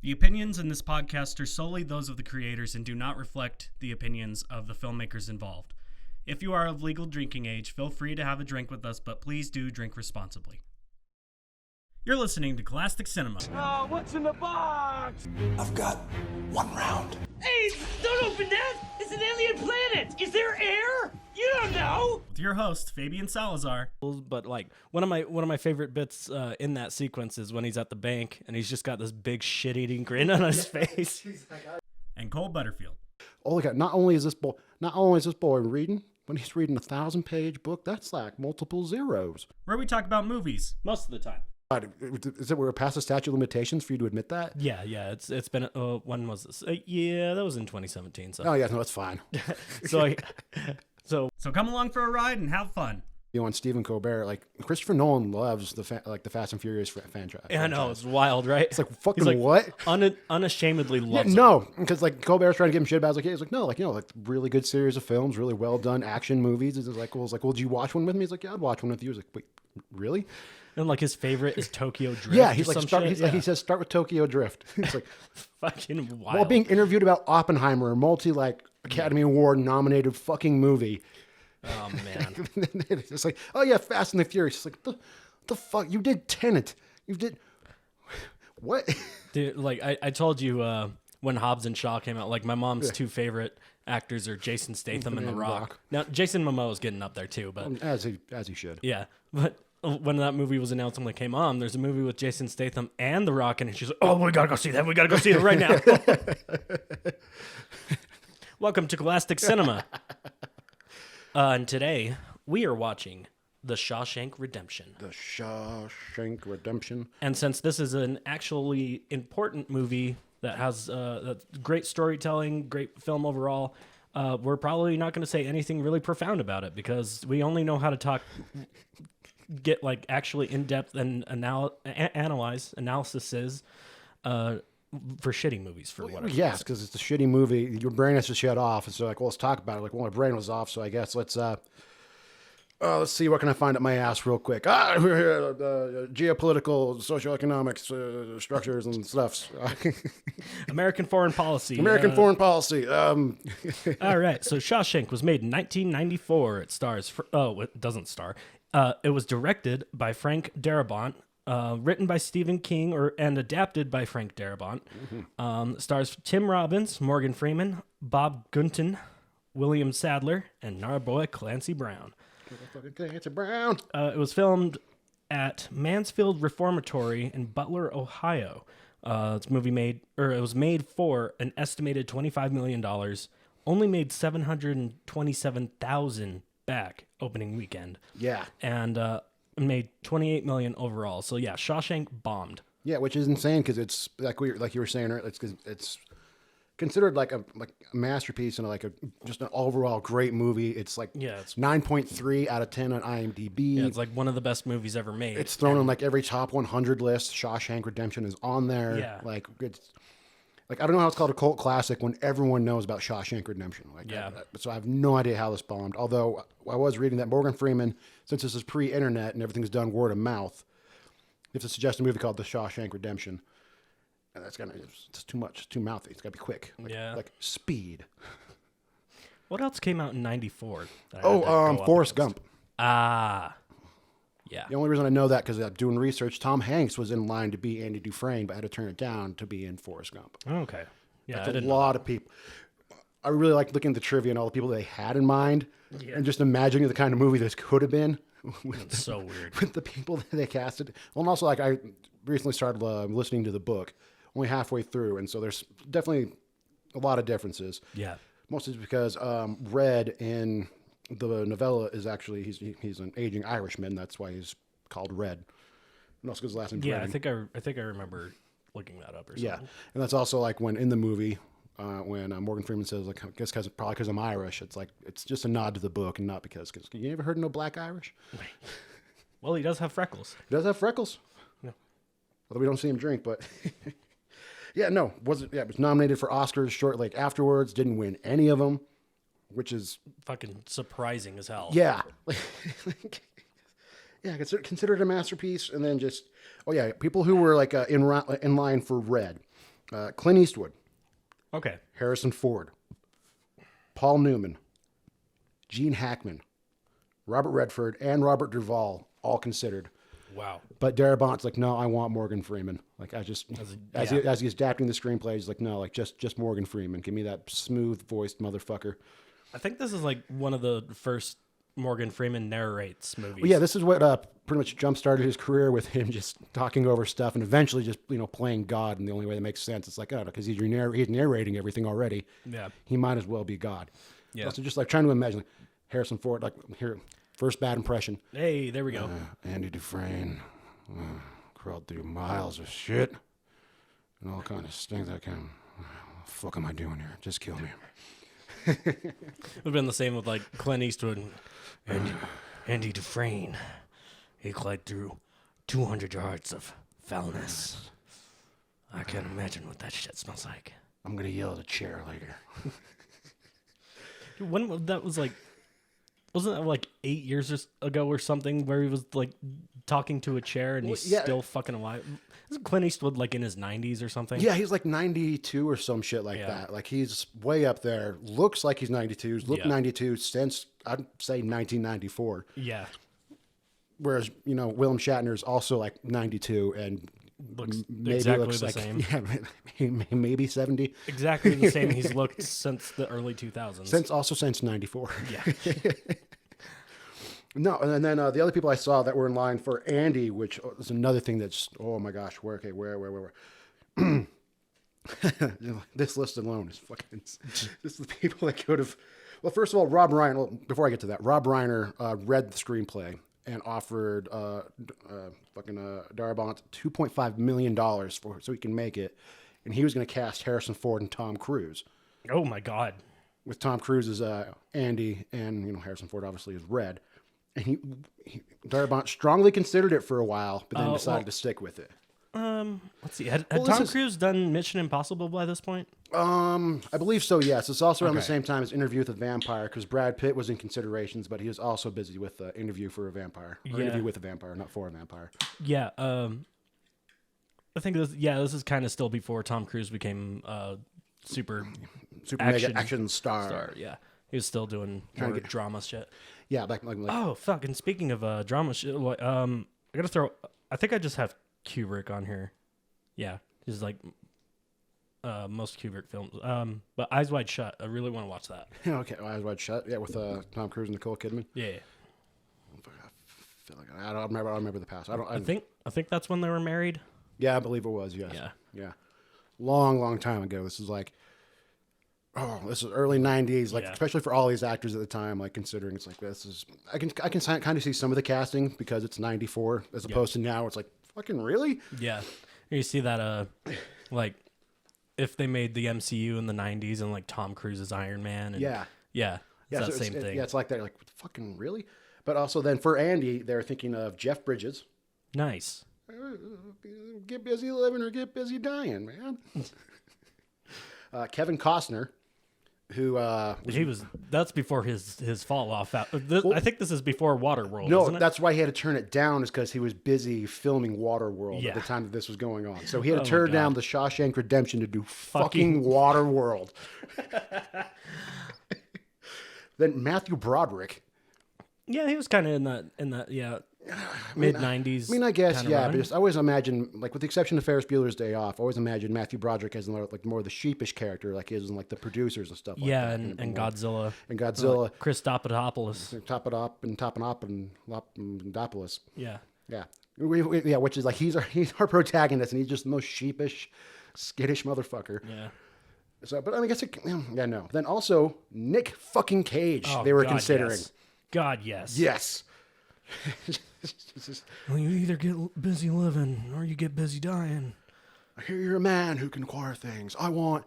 The opinions in this podcast are solely those of the creators and do not reflect the opinions of the filmmakers involved. If you are of legal drinking age, feel free to have a drink with us, but please do drink responsibly. You're listening to Cole-astic Cinema. Oh, what's in the box? I've got 1 round. Hey, don't open that! It's an alien planet! Is there air? You don't know! With your host, Fabian Salazar. But like one of my favorite bits in that sequence is when he's at the bank and he's just got this big shit-eating grin on his face. And Cole Butterfield. Oh, look at not only is this boy reading, when he's reading a 1,000-page book, that's like multiple zeros. Where we talk about movies most of the time. Is it we're past the statute of limitations for you to admit that? Yeah. It's been when was this? Yeah, that was in 2017. So Oh yeah, no, that's fine. so come along for a ride and have fun. You know, on Stephen Colbert, like Christopher Nolan loves the Fast and Furious franchise. I know, it's wild, right? It's like fucking He's like, what? Unashamedly loves it. No, because like Colbert's trying to give him shit about. He's like, no, like like really good series of films, really well done action movies. He's like, well, did you watch one with me? He's like, yeah, I'd watch one with you. He's like, wait, really? And like his favorite is Tokyo Drift. Yeah, he's like, like he says, start with Tokyo Drift. He's like, fucking wild. while being interviewed about Oppenheimer, a Academy Award nominated fucking movie. Oh man, it's like, oh yeah, Fast and the Furious. It's like, the fuck, you did Tenet. You did what? dude. Like I told you when Hobbs and Shaw came out, like my mom's two favorite actors are Jason Statham and The Rock. Now Jason Momoa is getting up there too, but as he should. Yeah, but when that movie was announced and it came on, there's a movie with Jason Statham and The Rock, and she's like, "Oh, we gotta go see that. We gotta go see it right now." Welcome to Cole-astic Cinema, and today we are watching The Shawshank Redemption. The Shawshank Redemption. And since this is an actually important movie that has great storytelling, great film overall, we're probably not going to say anything really profound about it because we only know how to get like actually in-depth and analyses for shitty movies for whatever. Yes, because it's a shitty movie. Your brain has to shut off. And so like, well, let's talk about it. Like, well, my brain was off, so I guess let's see, what can I find up my ass real quick? Geopolitical, socioeconomics, structures and stuff. American foreign policy. Foreign policy. All right, so Shawshank was made in 1994. It stars... it doesn't star. It was directed by Frank Darabont, written by Stephen King, and adapted by Frank Darabont. Mm-hmm. Stars Tim Robbins, Morgan Freeman, Bob Gunton, William Sadler, and Narboy Clancy Brown. It was filmed at Mansfield Reformatory in Butler, Ohio. It was made for an estimated $25 million. Only made $727,000 back opening weekend. Yeah, and made $28 million overall. So yeah, Shawshank bombed. Yeah, which is insane because it's like you were saying earlier. It's considered like a masterpiece and just an overall great movie. It's like it's 9.3 out of 10 on IMDb. Yeah, it's like one of the best movies ever made. It's thrown on like every top 100 list. Shawshank Redemption is on there. Yeah, I don't know how it's called a cult classic when everyone knows about Shawshank Redemption. So I have no idea how this bombed. Although I was reading that Morgan Freeman, since this is pre-internet and everything's done word of mouth, you have to suggest a movie called The Shawshank Redemption. And it's too much. It's too mouthy. It's got to be quick. Like Speed. What else came out in 94? Forrest Gump. Ah. Yeah. The only reason I know that because doing research, Tom Hanks was in line to be Andy Dufresne, but had to turn it down to be in Forrest Gump. Okay. Yeah, that's a lot of people. I really like looking at the trivia and all the people they had in mind, and just imagining the kind of movie this could have been. It's so weird with the people that they casted. Well, and also I recently started listening to the book, only halfway through, and so there's definitely a lot of differences. Yeah. Mostly because Red in the novella is actually he's an aging Irishman. That's why he's called Red. And also because his last name's Redding. I think I remember looking that up or something. Yeah, and that's also like when in the movie when Morgan Freeman says like I guess probably because I'm Irish. It's like it's just a nod to the book and not because you ever heard of no black Irish? Well, he does have freckles. He does have freckles. Yeah. Although we don't see him drink, but. Yeah, no, it was nominated for Oscars shortly afterwards. Didn't win any of them, which is fucking surprising as hell. Yeah, yeah, considered a masterpiece. And then people who were like in line for Red, Clint Eastwood, Okay. Harrison Ford, Paul Newman, Gene Hackman, Robert Redford, and Robert Duvall all considered. Wow. But Darabont's like, no, I want Morgan Freeman. Like, I just yeah. as he's adapting the screenplay, he's like, no, like just Morgan Freeman. Give me that smooth voiced motherfucker. I think this is like one of the first Morgan Freeman narrates movies. Well, yeah, this is what pretty much jump started his career, with him just talking over stuff and eventually just playing God in the only way that makes sense. It's like, oh, because he's narrating everything already. Yeah. He might as well be God. Yeah. Also, just like trying to imagine like, Harrison Ford, like here, first bad impression. Hey, there we go. Andy Dufresne crawled through miles of shit and all kind of stinks. What the fuck am I doing here? Just kill me. It would have been the same with like Clint Eastwood and Andy Dufresne. He climbed through 200 yards of foulness. I can't imagine what that shit smells like. I'm gonna yell at a chair later. When that was like, wasn't that like 8 years ago or something, where he was like talking to a chair and he's still fucking alive? Isn't Clint Eastwood like in his 90s or something? Yeah, he's like 92 or some shit like that. Like he's way up there. Looks like he's 92. He's looked 92 since I'd say 1994. Yeah. Whereas Willem Shatner's also like 92 and maybe exactly looks the like same. Yeah, maybe 70. Exactly the same he's looked since the early 2000s. Since 94. Yeah. No, and then the other people I saw that were in line for Andy, which is another thing that's, oh my gosh, where? This list alone is fucking, this is the people that could have, well, first of all, Rob Reiner, well, before I get to that, Rob Reiner read the screenplay and offered Darabont $2.5 million so he can make it, and he was going to cast Harrison Ford and Tom Cruise. Oh my God. With Tom Cruise as Andy, and Harrison Ford obviously is Red. And Darabont strongly considered it for a while, but then decided to stick with it. Let's see. Had Tom Cruise done Mission Impossible by this point? I believe so, yes. It's also around the same time as Interview with a Vampire, because Brad Pitt was in considerations, but he was also busy with Interview for a Vampire. Or Interview with a Vampire, not for a Vampire. Yeah. I think this is kind of still before Tom Cruise became super mega action star. Yeah. He was still doing more drama shit. Yeah, like oh, fuck. And speaking of drama shit, I got to throw, I think I just have Kubrick on here. Yeah. He's like most Kubrick films. But Eyes Wide Shut. I really want to watch that. Okay, Eyes Wide Shut. Yeah, with Tom Cruise and Nicole Kidman. Yeah. I feel like I don't remember the past. I think that's when they were married. Yeah, I believe it was. Yes. Yeah. Long time ago. This is like, this is early 90s, like especially for all these actors at the time, like considering it's like this is, I can kind of see some of the casting because it's 94 as opposed to now it's like, fucking really? Yeah. You see that like if they made the MCU in the 90s and like Tom Cruise's Iron Man and it's that same thing. Yeah, it's like that, like fucking really? But also then for Andy, they're thinking of Jeff Bridges. Nice. Get busy living or get busy dying, man. Kevin Costner, who that's before his fall off. I think this is before Waterworld. No, isn't it? that's why he had to turn it down, is because he was busy filming Waterworld at the time that this was going on. So he had to turn down the Shawshank Redemption to do fucking Waterworld. Then Matthew Broderick. Yeah, he was kind of in that mid 90s. I mean, I guess, yeah, but just, I always imagine, like, with the exception of Ferris Bueller's Day Off, I always imagine Matthew Broderick as like more of the sheepish character, like he is in like the producers and stuff like that. Yeah, and Godzilla. And Godzilla. Like Chris Topopoulos. Topopoulos. Yeah. Yeah. Which is like, he's our protagonist, and he's just the most sheepish, skittish motherfucker. Yeah. So, but I mean, I guess no. Then also Nick fucking Cage. They were considering. Yes. God, yes. Yes. Well, you either get busy living or you get busy dying. I hear you're a man who can acquire things. I want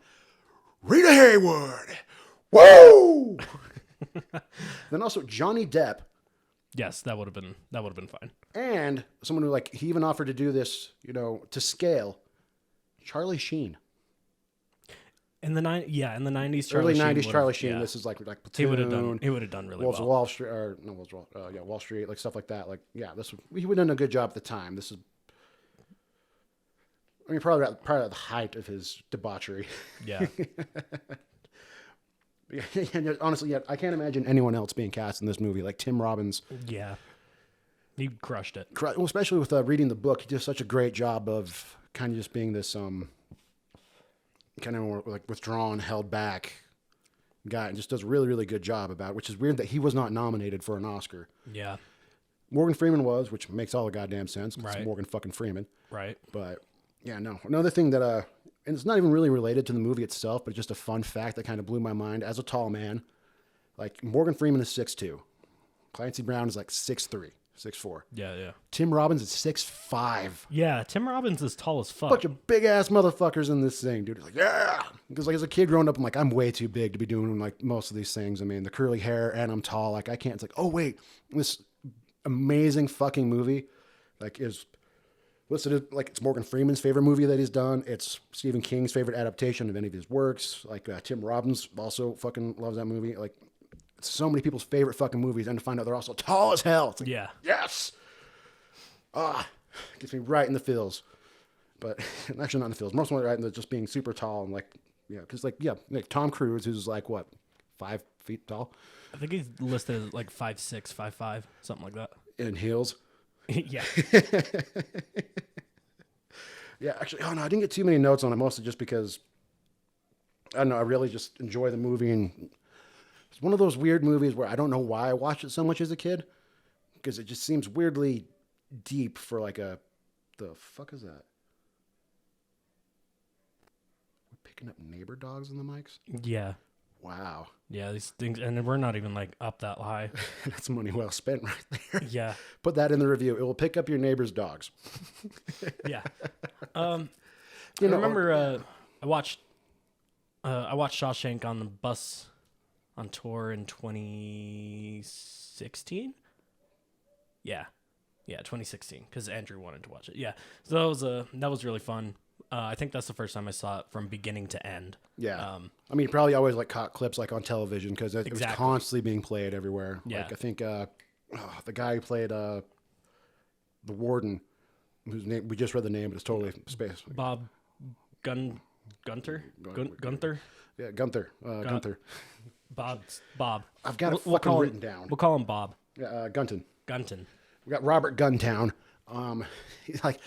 Rita Hayworth. Woo! Then also Johnny Depp. Yes, that would have been fine. And someone who he even offered to do this, to scale. Charlie Sheen. In the 90s, early 90s, Charlie Sheen. Yeah. This is like Platoon. He would have done really well. Wall Street, Wall Street, like stuff like that. Like, yeah, he would have done a good job at the time. This is I mean, probably at the height of his debauchery. Yeah. And honestly, yeah, I can't imagine anyone else being cast in this movie. Like Tim Robbins. Yeah. He crushed it. Well, especially with reading the book, he did such a great job of kind of just being this kind of more like withdrawn, held back guy, and just does a really, really good job about it, which is weird that he was not nominated for an Oscar. Yeah. Morgan Freeman was, which makes all the goddamn sense. 'Cause Right. It's Morgan fucking Freeman. Right. But yeah, no. Another thing that, and it's not even really related to the movie itself, but just a fun fact that kind of blew my mind as a tall man. Like Morgan Freeman is 6'2". Clancy Brown is like 6'3", 6'4". Yeah. Tim Robbins is 6'5". Yeah. Tim Robbins is tall as fuck. Bunch of big ass motherfuckers in this thing, dude. It's like, yeah. Because like as a kid growing up, I'm like, I'm way too big to be doing like most of these things. I mean, the curly hair and I'm tall. Like I can't. It's like, oh wait, this amazing fucking movie, like is listed as, like it's Morgan Freeman's favorite movie that he's done. It's Stephen King's favorite adaptation of any of his works. Like Tim Robbins also fucking loves that movie. Like it's so many people's favorite fucking movies, and to find out they're also tall as hell. It's like, Yeah. yes. Gets me right in the feels. But actually not in the feels. Mostly right in the just being super tall and like, yeah, because like Tom Cruise, who's like what, 5 feet tall, I think he's listed as like 5'6", 5'5", something like that. in heels. Yeah. Yeah, actually, oh no, I didn't get too many notes on it, mostly just because I don't know. I really just enjoy the movie, and it's one of those weird movies where I don't know why I watched it so much as a kid, because it just seems weirdly deep for like the fuck is that? We're picking up neighbor dogs in the mics. Yeah. Wow, Yeah, these things, and we're not even like up that high. that's money well spent right there. Yeah. Put that in the review. It will pick up your neighbor's dogs. Yeah. You I know, remember I watched Shawshank on the bus on tour in 2016. Yeah, 2016, because Andrew wanted to watch it. Yeah, so that was really fun. I think that's the first time I saw it from beginning to end. Yeah. I mean, you probably always like caught clips like on television because it was Exactly. constantly being played everywhere. Yeah. Like I think the guy who played the warden, whose name we just read the name, but it's totally space. Bob Gunther. Yeah, Gunther. Gunther. Bob. I've got it We'll fucking call written down. We'll call him Bob Gunton. Gunton. We got Robert Guntown. He's like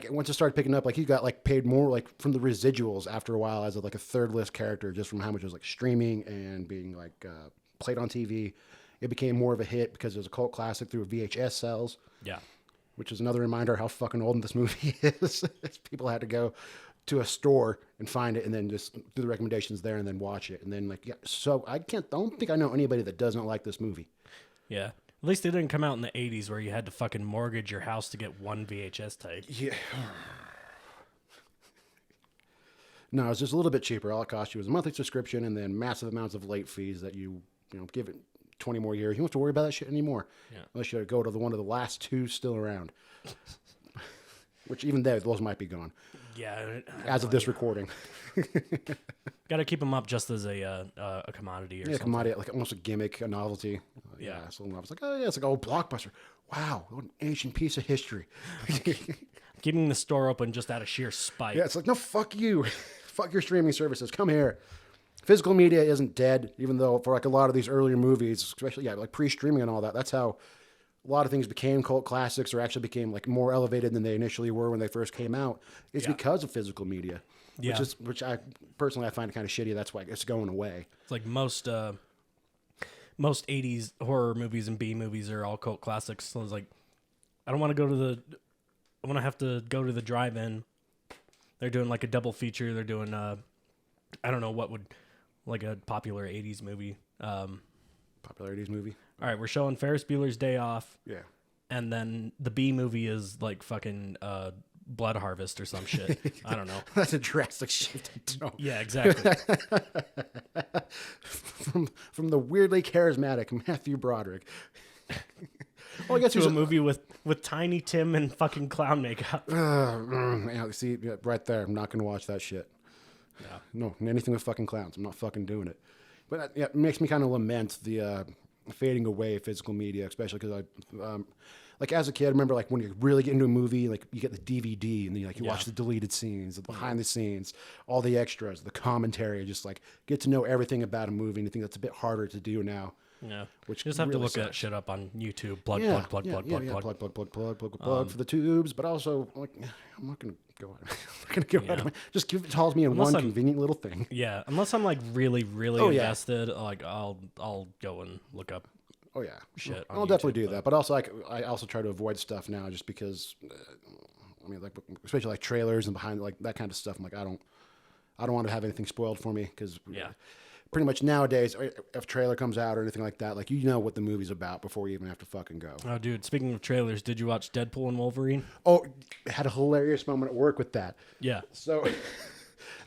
once it started picking up, like he got like paid more like from the residuals after a while as like a third list character, just from how much it was like streaming and being like played on TV. It became more of a hit because it was a cult classic through VHS sales. Yeah. Which is another reminder how fucking old this movie is. People had to go to a store and find it and then just do the recommendations there and then watch it. And then like, yeah, so I don't think I know anybody that doesn't like this movie. Yeah. At least it didn't come out in the 80s where you had to fucking mortgage your house to get one VHS tape. Yeah. No, it's just a little bit cheaper. All it cost you was a monthly subscription and then massive amounts of late fees that you give it 20 more years. You don't have to worry about that shit anymore. Yeah. Unless you go to one of the last two still around. Which even those might be gone. Yeah. As of this recording. Got to keep them up just as a commodity or Yeah, something. commodity, like almost a gimmick, a novelty. Yeah. So I was like, oh yeah, it's like old Blockbuster. Wow, what an ancient piece of history. Keeping the store open just out of sheer spite. Yeah, it's like, no, fuck you. Fuck your streaming services. Come here. Physical media isn't dead, even though for like a lot of these earlier movies, especially like pre-streaming and all that, that's how a lot of things became cult classics or actually became like more elevated than they initially were when they first came out. It's because of physical media. Yeah. Which I personally I find kind of shitty. That's why it's going away. It's like most 80s horror movies and B movies are all cult classics. So it's like, I don't want to have to go to the drive-in. They're doing like a double feature. They're doing, I don't know what would, like a popular 80s movie. Popular 80s movie. All right, we're showing Ferris Bueller's Day Off. Yeah. And then the B movie is like fucking Blood Harvest or some shit. I don't know. That's a drastic shift in tone. Yeah, exactly. from the weirdly charismatic Matthew Broderick. Well, I guess To a movie with Tiny Tim and fucking clown makeup. see, right there. I'm not going to watch that shit. No, anything with fucking clowns. I'm not fucking doing it. But yeah, it makes me kind of lament the fading away, physical media, especially because like as a kid, I remember like when you really get into a movie, like you get the DVD and then you watch the deleted scenes, the behind the scenes, all the extras, the commentary, just like get to know everything about a movie. And I think that's a bit harder to do now. Yeah, which you just have really to look sucks. that shit up on YouTube. Plug for the tubes, but also like I'm not gonna go out. I'm not gonna go out. Just tells me in one convenient little thing. Yeah, unless I'm like really invested, like I'll go and look up. Oh yeah, shit. I'll definitely do that. But also, I also try to avoid stuff now, just because. I mean, like especially like trailers and behind like that kind of stuff. I'm like, I don't want to have anything spoiled for me because pretty much nowadays, if a trailer comes out or anything like that, like you know what the movie's about before you even have to fucking go. Oh, dude! Speaking of trailers, did you watch Deadpool and Wolverine? Oh, had a hilarious moment at work with that. Yeah. So,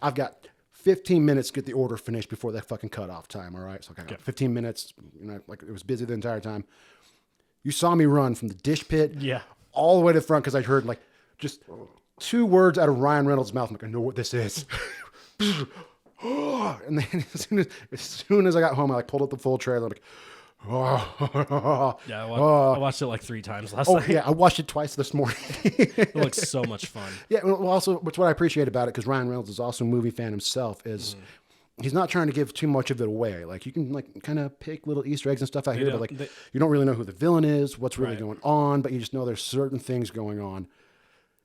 I've got 15 minutes to get the order finished before that fucking cutoff time. All right, so I got 15 minutes. You know, like it was busy the entire time. You saw me run from the dish pit, all the way to the front because I heard like just 2 words out of Ryan Reynolds' mouth. I'm like, I know what this is. And then as soon as I got home, I like pulled up the full trailer. I'm like, yeah, I watched it like 3 times last night. Yeah, I watched it twice this morning. It looks so much fun. Yeah, well, also, which what I appreciate about it, because Ryan Reynolds is also a movie fan himself, is he's not trying to give too much of it away. Like you can like kind of pick little Easter eggs and stuff out here, but like you don't really know who the villain is, what's really going on, but you just know there's certain things going on.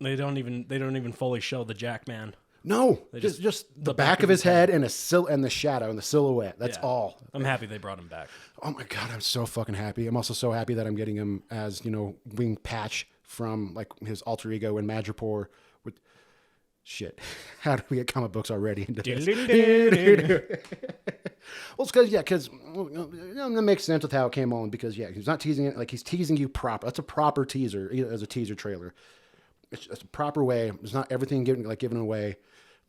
They don't even fully show the Jackman. No, just the back of his head and and the shadow and the silhouette. That's all. I'm happy they brought him back. Oh my god, I'm so fucking happy. I'm also so happy that I'm getting him as Wing Patch from like his alter ego in Madripoor. With shit, how do we get comic books already into this? Well, it's because that makes sense with how it came on. Because he's not teasing it like he's teasing you proper. That's a proper teaser as a teaser trailer. It's a proper way. It's not everything given away.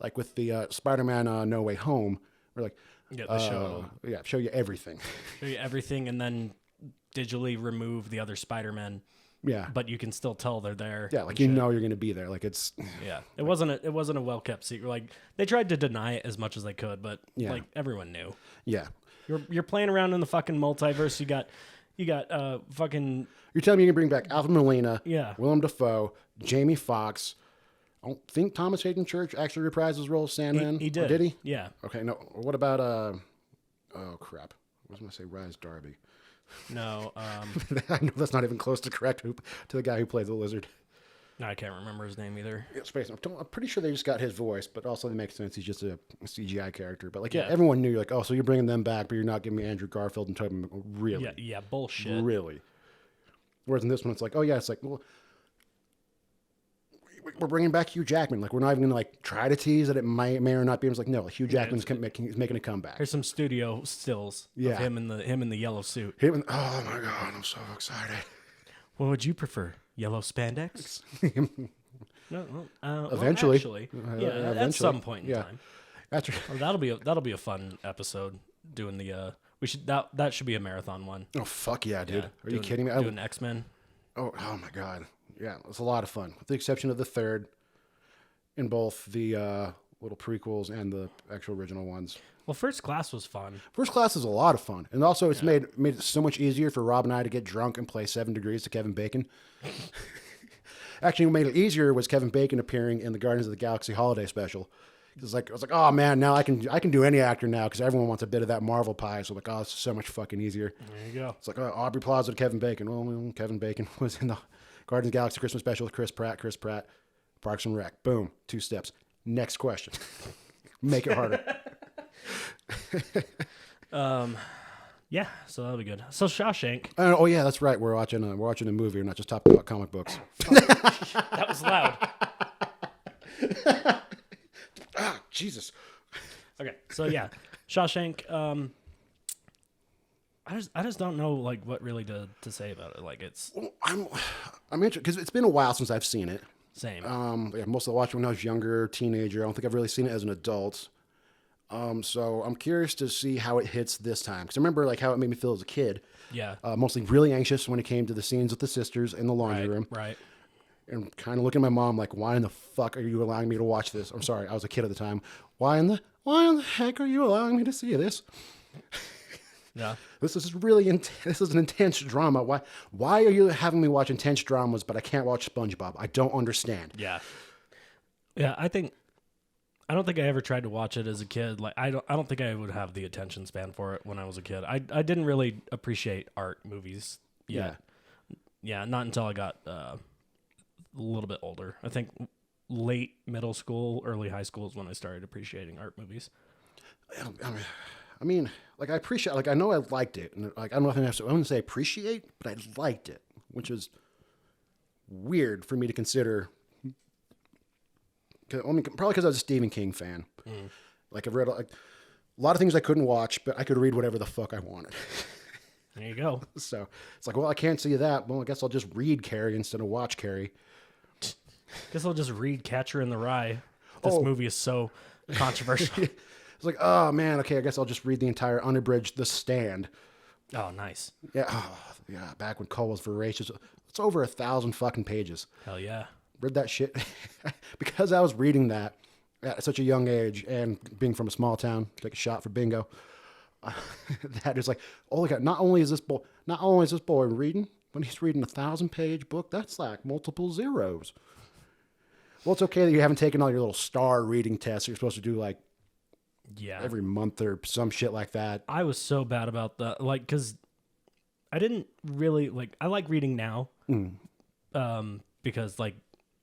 Like with the Spider-Man No Way Home, we're like, show you everything. Show you everything, and then digitally remove the other Spider-Men. Yeah, but you can still tell they're there. Yeah, like you're going to be there. Like it's. Yeah, it wasn't a well kept secret. Like they tried to deny it as much as they could, but like everyone knew. Yeah, you're playing around in the fucking multiverse. You got fucking. You're telling me you can bring back Alfred Molina, Willem Dafoe, Jamie Foxx. I don't think Thomas Hayden Church actually reprised his role as Sandman. He did. Or did he? Yeah. Okay, no. What about, oh, crap. I was going to say Rise Darby. No. I know that's not even close to correct to the guy who plays the lizard. No, I can't remember his name either. Yeah, I'm pretty sure they just got his voice, but also it makes sense. He's just a CGI character. But, like, everyone knew, like, oh, so you're bringing them back, but you're not giving me Andrew Garfield and Tobey Maguire. Really? Yeah, bullshit. Really? Whereas in this one, it's like, oh, yeah, it's like, well, we're bringing back Hugh Jackman. Like, we're not even going to, like, try to tease that it may or not be. It's like, no, Hugh Jackman's making a comeback. There's some studio stills of him in the yellow suit. Oh, my God, I'm so excited. What would you prefer? Yellow spandex? No, eventually. Eventually. At some point in time. That's well, that'll be a fun episode doing the that should be a marathon one. Oh fuck yeah, dude. Are you kidding me? Doing X-Men. Oh my God. Yeah, it's a lot of fun. With the exception of the third in both the little prequels and the actual original ones. Well, First Class was fun. First Class is a lot of fun. And also it's made it so much easier for Rob and I to get drunk and play 7 Degrees to Kevin Bacon. Actually, what made it easier was Kevin Bacon appearing in the Guardians of the Galaxy holiday special. I was like, oh man, now I can do any actor now because everyone wants a bit of that Marvel pie. So I'm like, oh, it's so much fucking easier. There you go. It's like Aubrey Plaza to Kevin Bacon. Well, Kevin Bacon was in the Guardians of the Galaxy Christmas special with Chris Pratt, Parks and Rec. Boom, 2 steps. Next question. Make it harder. Yeah, so that'll be good. So Shawshank. Oh yeah, that's right. We're watching a movie. We're not just talking about comic books. That was loud. Jesus. Okay, so yeah, Shawshank. I just don't know like what really to say about it. Like it's. Well, I'm interested because it's been a while since I've seen it. Same. Mostly watched it when I was younger, teenager. I don't think I've really seen it as an adult. So I'm curious to see how it hits this time because I remember like how it made me feel as a kid. Yeah. Mostly really anxious when it came to the scenes with the sisters in the laundry room. Right. And kind of looking at my mom like, why in the fuck are you allowing me to watch this? I'm sorry, I was a kid at the time. Why in the heck are you allowing me to see this? Yeah. This is really this is an intense drama. Why are you having me watch intense dramas, but I can't watch SpongeBob? I don't understand. Yeah. Yeah, I don't think I ever tried to watch it as a kid. Like I don't think I would have the attention span for it when I was a kid. I didn't really appreciate art movies yet. Yeah, not until I got a little bit older. I think late middle school, early high school is when I started appreciating art movies. I mean, like I appreciate, like I know I liked it, and like I don't know if I wouldn't say appreciate, but I liked it, which is weird for me to consider. Probably because I was a Stephen King fan. Like I've read like, a lot of things I couldn't watch, but I could read whatever the fuck I wanted. There you go. So it's like, well, I can't see that. Well, I guess I'll just read Carrie instead of watch Carrie. Guess I'll just read Catcher in the Rye. This movie is so controversial. It's like, oh man, okay, I guess I'll just read the entire unabridged The Stand. Oh, nice. Yeah, back when Cole was voracious. It's over 1,000 fucking pages. Hell yeah. Read that shit because I was reading that at such a young age, and being from a small town, take a shot for bingo. That is like, oh my God! Not only is this boy reading, but he's reading a 1,000-page book. That's like multiple zeros. Well, it's okay that you haven't taken all your little star reading tests you're supposed to do like every month or some shit like that. I was so bad about that, like, because I didn't really like. I like reading now, because like,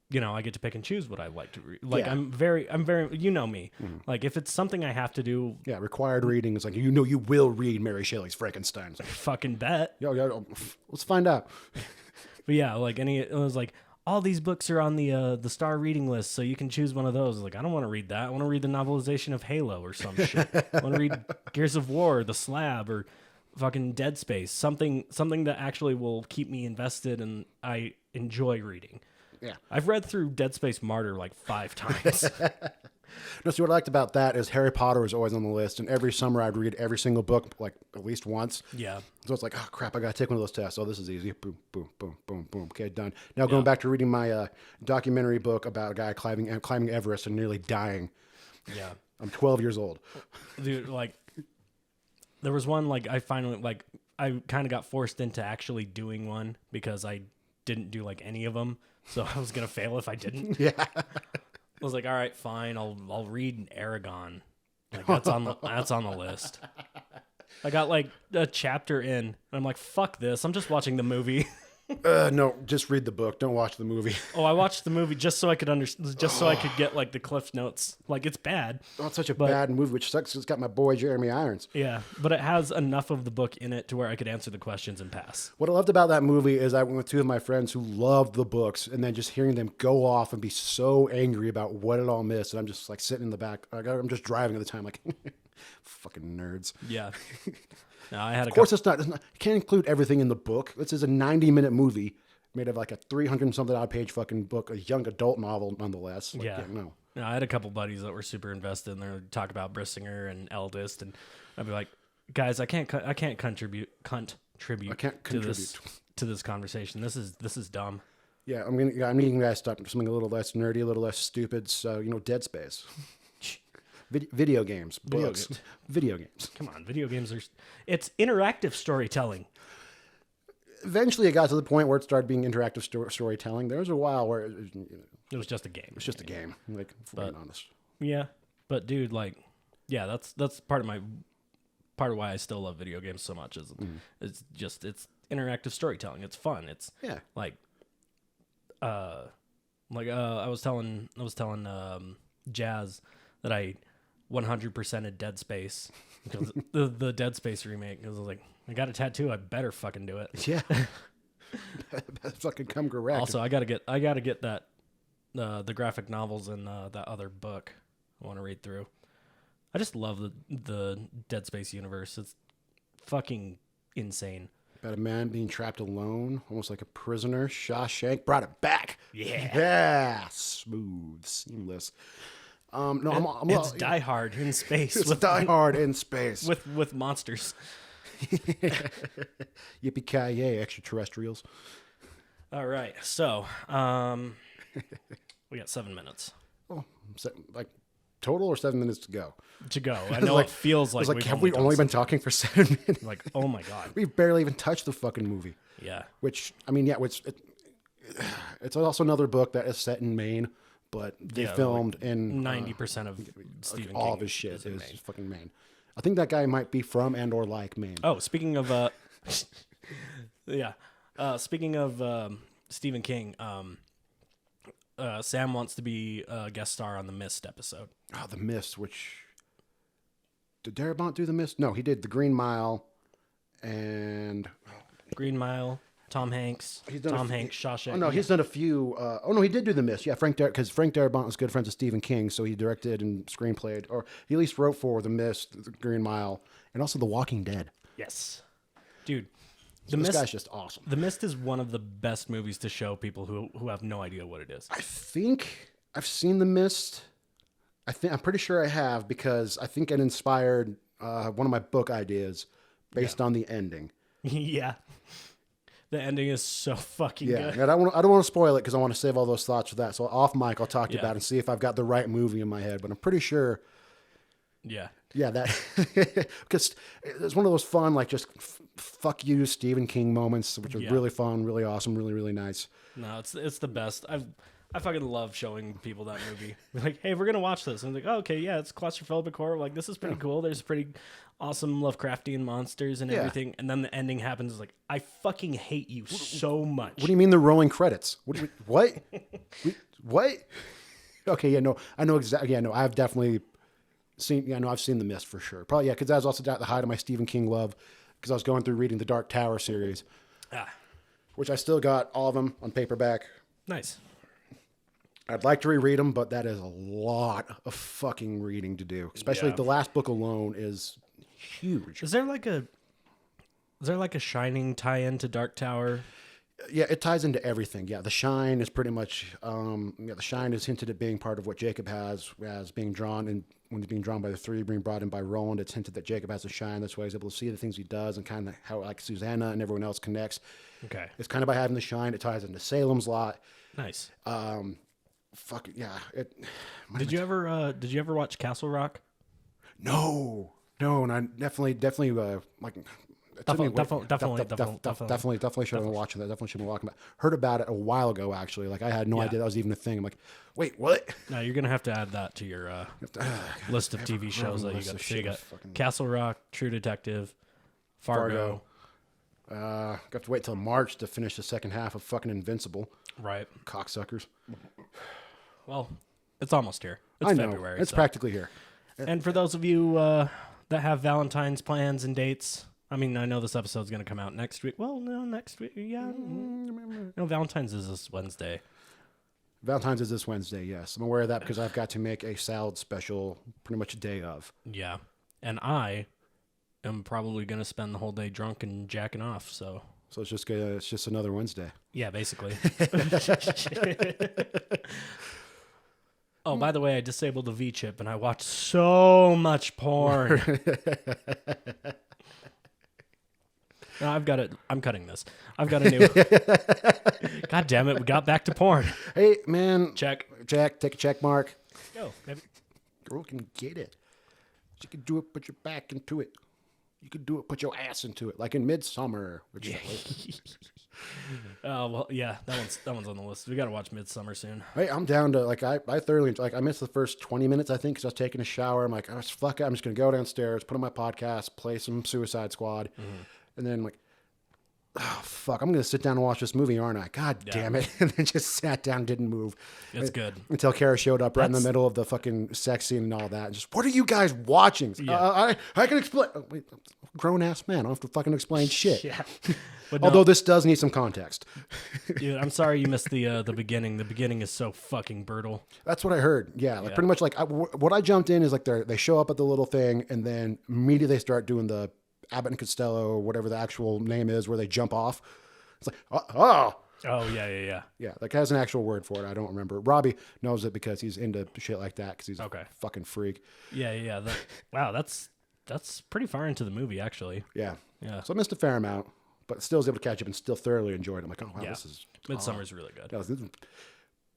you know, I get to pick and choose what I like to read. Like, Yeah. I'm very, you know me. Like, if it's something I have to do, Yeah, required reading is like, you know, you will read Mary Shelley's Frankenstein. It's like, fucking bet. yo, let's find out. But yeah, like it was like all these books are on the star reading list, so you can choose one of those. Like, I don't want to read that. I want to read the novelization of Halo or some shit. I want to read Gears of War, The Slab, or fucking Dead Space. Something that actually will keep me invested and I enjoy reading. Yeah. I've read through Dead Space Martyr like 5 times. No, see, what I liked about that is Harry Potter was always on the list, and every summer I'd read every single book like at least once. Yeah. So it's like, oh crap, I gotta take one of those tests. Oh, this is easy. Boom, boom, boom, boom, boom. Okay, done. Now going back to reading my documentary book about a guy climbing Everest and nearly dying. Yeah. I'm 12 years old. Dude, like, there was one, like, I finally, like, I kind of got forced into actually doing one because I didn't do, like, any of them. So I was going to fail if I didn't. Yeah. I was like, all right, fine. I'll read Aragon. Like, that's on the list. I got, like, a chapter in, and I'm like, fuck this. I'm just watching the movie. No, just read the book. Don't watch the movie. Oh, I watched the movie just so I could just so I could get like the Cliff Notes. Like, it's bad. Oh, it's such a bad movie, which sucks. It's got my boy Jeremy Irons. Yeah, but it has enough of the book in it to where I could answer the questions and pass. What I loved about that movie is I went with 2 of my friends who loved the books, and then just hearing them go off and be so angry about what it all missed, and I'm just like sitting in the back. I'm just driving at the time, like fucking nerds. Yeah. No, I had Of course, it's not. You can't include everything in the book. This is a 90-minute movie made of like a 300-something odd page fucking book, a young adult novel, nonetheless. Like, Yeah. no. No, I had a couple buddies that were super invested in there, talk about Brissinger and Eldest, and I'd be like, guys, I can't contribute to this conversation. This is dumb. Yeah, I'm needing you guys to stop something a little less nerdy, a little less stupid. So Dead Space, video games, books, video games. Come on, video games it's interactive storytelling. Eventually, it got to the point where it started being interactive storytelling. There was a while where It was just a game. it's just a game. Like, if we're being honest. Yeah, but dude, like, yeah, that's part of why I still love video games so much. Is it's interactive storytelling. It's fun. It's Yeah. like I was telling Jazz that I 100%ed Dead Space because the Dead Space remake. Because I was like, I got a tattoo. I better fucking do it. Yeah. Fucking come correct. Also, I gotta get that the graphic novels and that other book I want to read through. I just love the Dead Space universe. It's fucking insane. About a man being trapped alone, almost like a prisoner. Shawshank brought it back. Yeah. Yeah. Smooth, seamless. No, It's Die Hard in space. It's Die Hard in space. with monsters. Yippee-ki-yay, extraterrestrials. All right, so we got 7 minutes. Oh, so, like total or 7 minutes to go? To go. I know Like- it feels I like was like, we've have we done only been some- talking for 7 minutes? like, oh my god. We've barely even touched the fucking movie. Yeah. Which, I mean, yeah, it's also another book that is set in Maine, but they Yeah, filmed in 90% of Stephen all King of his shit is in is Maine. fucking Maine. I think that guy might be from and or like Maine. Oh, speaking of yeah. Speaking of Stephen King, Sam wants to be a guest star on the Mist episode. Oh, The Mist, which... Did Darabont do The Mist? No, he did The Green Mile and... Green Mile, Tom Hanks, Shawshank. Oh, no, he's done a few... oh, no, he did do The Mist. Yeah, because Frank Darabont was good friends with Stephen King, so he directed and screenplayed, or he at least wrote for The Mist, The Green Mile, and also The Walking Dead. Yes. Dude, This guy's just awesome. The Mist is one of the best movies to show people who have no idea what it is. I think I've seen The Mist. I'm pretty sure I have, because I think it inspired one of my book ideas based on the ending. Yeah. The ending is so fucking Yeah, good. and I don't want to spoil it because I want to save all those thoughts for that. So off mic, I'll talk to you Yeah. about it and see if I've got the right movie in my head. But I'm pretty sure, Yeah. yeah, that because it's one of those fun, like just fuck you, Stephen King moments, which are Yeah. really fun, really awesome, really really nice. No, it's the best. I fucking love showing people that movie. We're like, hey, we're gonna watch this. And I'm like, oh, okay, yeah, it's claustrophobic horror. Like, this is pretty cool. There's pretty awesome Lovecraftian monsters and Yeah. everything. And then the ending happens. It's like, I fucking hate you so much. What do you mean the rolling credits? What? What? Okay, yeah, no, I know exactly. Yeah, no, I've definitely seen. Yeah, no, I've seen The Mist for sure. Probably, yeah, because that was also at the height of my Stephen King love. Because I was going through reading the Dark Tower series, Ah, which I still got all of them on paperback. nice. I'd like to reread them, but that is a lot of fucking reading to do. Especially Yeah. the last book alone is huge. Is there like a Shining tie-in to Dark Tower? Yeah, it ties into everything. Yeah, the Shine is pretty much. The Shine is hinted at being part of what Jacob has as being drawn, and when he's being drawn by the three, being brought in by Roland, it's hinted that Jacob has a Shine. That's why he's able to see the things he does and kind of how like Susanna and everyone else connects. Okay, It's kind of by having the Shine. It ties into Salem's Lot. nice. Fuck yeah. Did you ever watch Castle Rock? No, and I definitely like. Definitely should have been watching that. Definitely should have been watching that. Heard about it a while ago, actually. Like I had no Yeah. idea that was even a thing. I'm like, wait, what? No, you're gonna have to add that to your list of TV shows that you list got. of So you shit got fucking- Castle Rock, True Detective, Fargo. Got to wait till March to finish the second half of fucking Invincible. Right. Cocksuckers. Well, it's almost here. It's I know. February. It's so. practically here. And for those of you that have Valentine's plans and dates, I mean, I know this episode's going to come out next week. Well, no, next week. Yeah. No, Valentine's is this Wednesday. Valentine's is this Wednesday, yes. I'm aware of that because I've got to make a salad special pretty much a day of. Yeah. And I am probably going to spend the whole day drunk and jacking off. So, So it's just another Wednesday. yeah, basically. Oh, by the way, I disabled the V chip and I watched so much porn. No, I've got it. I'm cutting this. I've got a new. God damn it. We got back to porn. Hey, man. Check. Jack, take a check mark. Go. Maybe. Girl can get it. She can do it, put your back into it. You can do it, put your ass into it. Like in Midsummer. Which Oh, well, yeah. That one's on the list. We got to watch Midsummer soon. hey, I'm down to, like, I thoroughly, like, I missed the first 20 minutes, I think, because I was taking a shower. I'm like, oh, fuck it. I'm just going to go downstairs, put on my podcast, play some Suicide Squad. And then, like, oh, fuck, I'm going to sit down and watch this movie, aren't I? God damn it. And then just sat down, didn't move. It's good. Until Kara showed up right in the That's- middle of the fucking sex scene and all that. And just, what are you guys watching? Yeah. I can explain. Oh, wait, grown-ass man. I don't have to fucking explain shit. Yeah. But no, Although this does need some context. dude, I'm sorry you missed the beginning. The beginning is so fucking brutal. That's what I heard. Yeah, like pretty much like what I jumped in is like they show up at the little thing and then immediately they start doing the Abbott and Costello or whatever the actual name is where they jump off. It's like, oh. Oh, yeah. Yeah, like has an actual word for it. I don't remember. Robbie knows it because he's into shit like that because he's Okay. a fucking freak. Yeah. Wow, that's pretty far into the movie, actually. Yeah. Yeah. So I missed a fair amount, but still was able to catch up and still thoroughly enjoyed it. I'm like, oh, wow, Yeah. this is... Midsummer's really good. Yeah,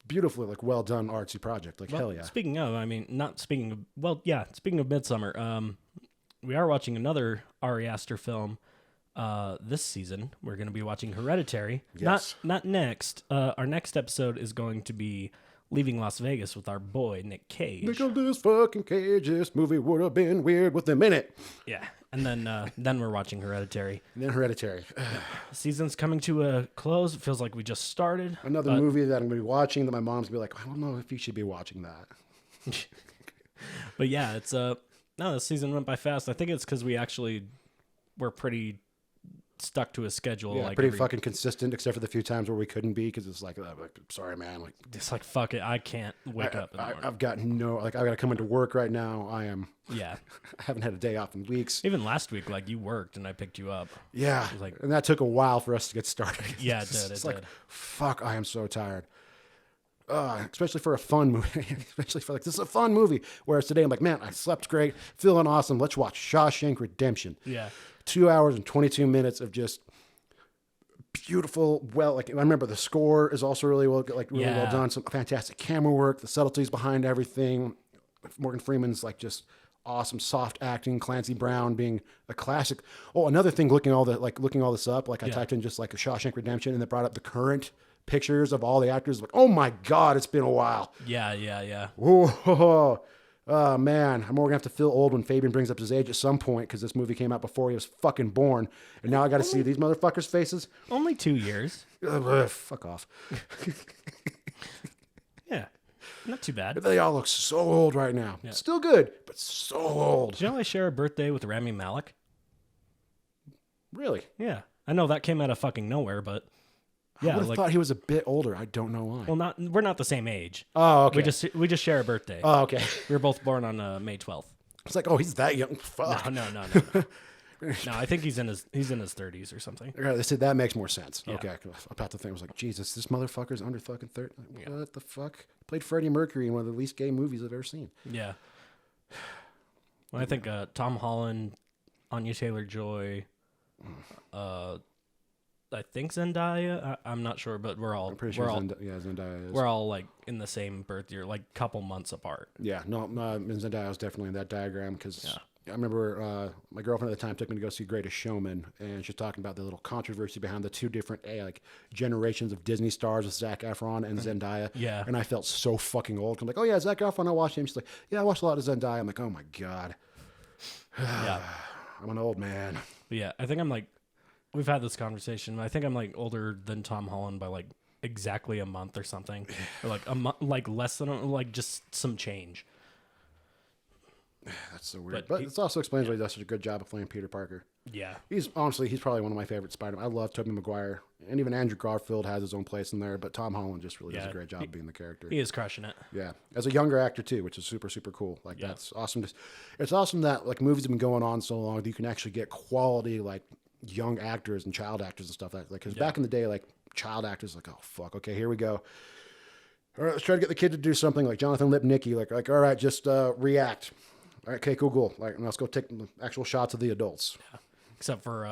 beautifully like well done artsy project. Like Well, hell yeah. Speaking of, I mean, not speaking of, well, yeah, speaking of Midsummer, we are watching another Ari Aster film this season. We're going to be watching Hereditary. Yes. Not next. Our next episode is going to be Leaving Las Vegas with our boy, Nick Cage. Nicolas fucking Cage, this movie would have been weird with him in it. Yeah. And then we're watching Hereditary. And then Hereditary. Season's coming to a close. It feels like we just started. Another movie that I'm going to be watching that my mom's going to be like, I don't know if you should be watching that. But yeah, it's no, the season went by fast. I think it's because we actually were pretty stuck to a schedule. Yeah, like pretty fucking consistent, except for the few times where we couldn't be because it's like, sorry, man. Like, it's like, fuck it, I can't wake up in the morning. I've got I got to come into work right now. I Yeah. haven't had a day off in weeks. Even last week, like, you worked and I picked you up. Yeah, like- and that took a while for us to get started. Yeah, it did. It's like, fuck, I am so tired. Especially for a fun movie. Especially for like, this is a fun movie. Whereas today I'm like, man, I slept great, feeling awesome. Let's watch Shawshank Redemption. Yeah. 2 hours and 22 minutes of just beautiful. Well, like I remember the score is also really well done. Some fantastic camera work, the subtleties behind everything. Morgan Freeman's like just awesome soft acting. Clancy Brown being a classic. Oh, another thing, looking all this up, like I typed in just like a Shawshank Redemption and it brought up the current pictures of all the actors. Like, oh my God, it's been a while. Yeah. Whoa. Oh man, I'm gonna have to feel old when Fabian brings up his age at some point because this movie came out before he was fucking born, and now I got to see these motherfuckers' faces. Only 2 years. Fuck off. Yeah. Not too bad. They all look so old right now. Yeah. Still good, but so old. Did you know I share a birthday with Rami Malek? Really? Yeah. I know that came out of fucking nowhere, but I yeah, would have like, thought he was a bit older. I don't know why. well, we're not the same age. Oh, okay. We just share a birthday. Oh, okay. We were both born on May 12th. It's like, oh, he's that young. Fuck. No. No, I think he's in his 30s or something. Okay, they said that makes more sense. Yeah. Okay, about the thing, I was like, Jesus, this motherfucker's under fucking 30. What the fuck? Played Freddie Mercury in one of the least gay movies I've ever seen. Yeah. Well, I think Tom Holland, Anya Taylor-Joy, I think Zendaya. I'm not sure, but we're all I'm pretty sure Zendaya is. we're all like in the same birth year, like couple months apart. Yeah, no, Zendaya was definitely in that diagram because I remember my girlfriend at the time took me to go see Greatest Showman, and she's talking about the little controversy behind the two different like generations of Disney stars with Zac Efron and Zendaya. Yeah. And I felt so fucking old. I'm like, oh yeah, Zac Efron, I watched him. She's like, yeah, I watched a lot of Zendaya. I'm like, oh my God. Yeah. I'm an old man. Yeah, I think I'm like, we've had this conversation. I think I'm like older than Tom Holland by like exactly a month or something, or like a month, like less than like just some change. That's so weird. But it also explains why he does such a good job of playing Peter Parker. Yeah. He's probably one of my favorite Spider-Man. I love Tobey Maguire, and even Andrew Garfield has his own place in there, but Tom Holland just really does a great job of being the character. He is crushing it. Yeah, as a younger actor too, which is super, super cool. Like that's awesome. It's awesome that like movies have been going on so long that you can actually get quality like young actors and child actors and stuff like that. Because back in the day, like child actors, like, oh fuck, okay, here we go. All right, let's try to get the kid to do something like Jonathan Lipnicki. Like all right, just react. All right, okay, cool. Like, let's go take the actual shots of the adults. Yeah. Except for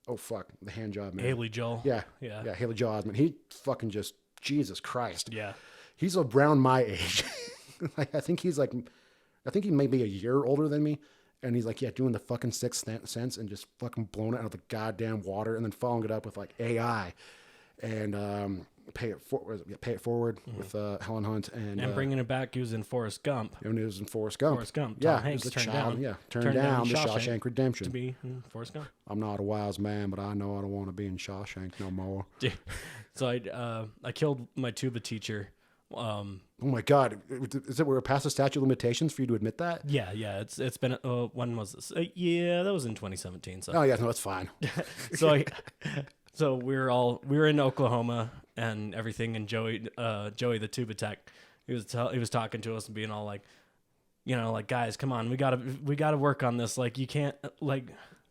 oh fuck, the hand job man. Haley Joel. Yeah. Yeah. Haley Joel Osment. He fucking just Jesus Christ. Yeah. He's around my age. Like, I think he may be a year older than me. And he's like, yeah, doing the fucking Sixth Sense and just fucking blowing it out of the goddamn water and then following it up with like AI and Pay It Forward with Helen Hunt and bringing it back, he was in Forrest Gump. When he was in Forrest Gump. Tom Yeah, Hanks he was a turned child. down. Yeah, turned down the Shawshank Redemption. To be in Forrest Gump. I'm not a wise man, but I know I don't want to be in Shawshank no more. So I killed my tuba teacher. Oh my God! Is it we're past the statute of limitations for you to admit that? Yeah. It's been when was this? Yeah, that was in 2017. So oh yeah, no, it's fine. So we were in Oklahoma and everything, and Joey the tuba tech, he was talking to us and being all like, you know, like, guys, come on, we gotta work on this. Like, you can't, like,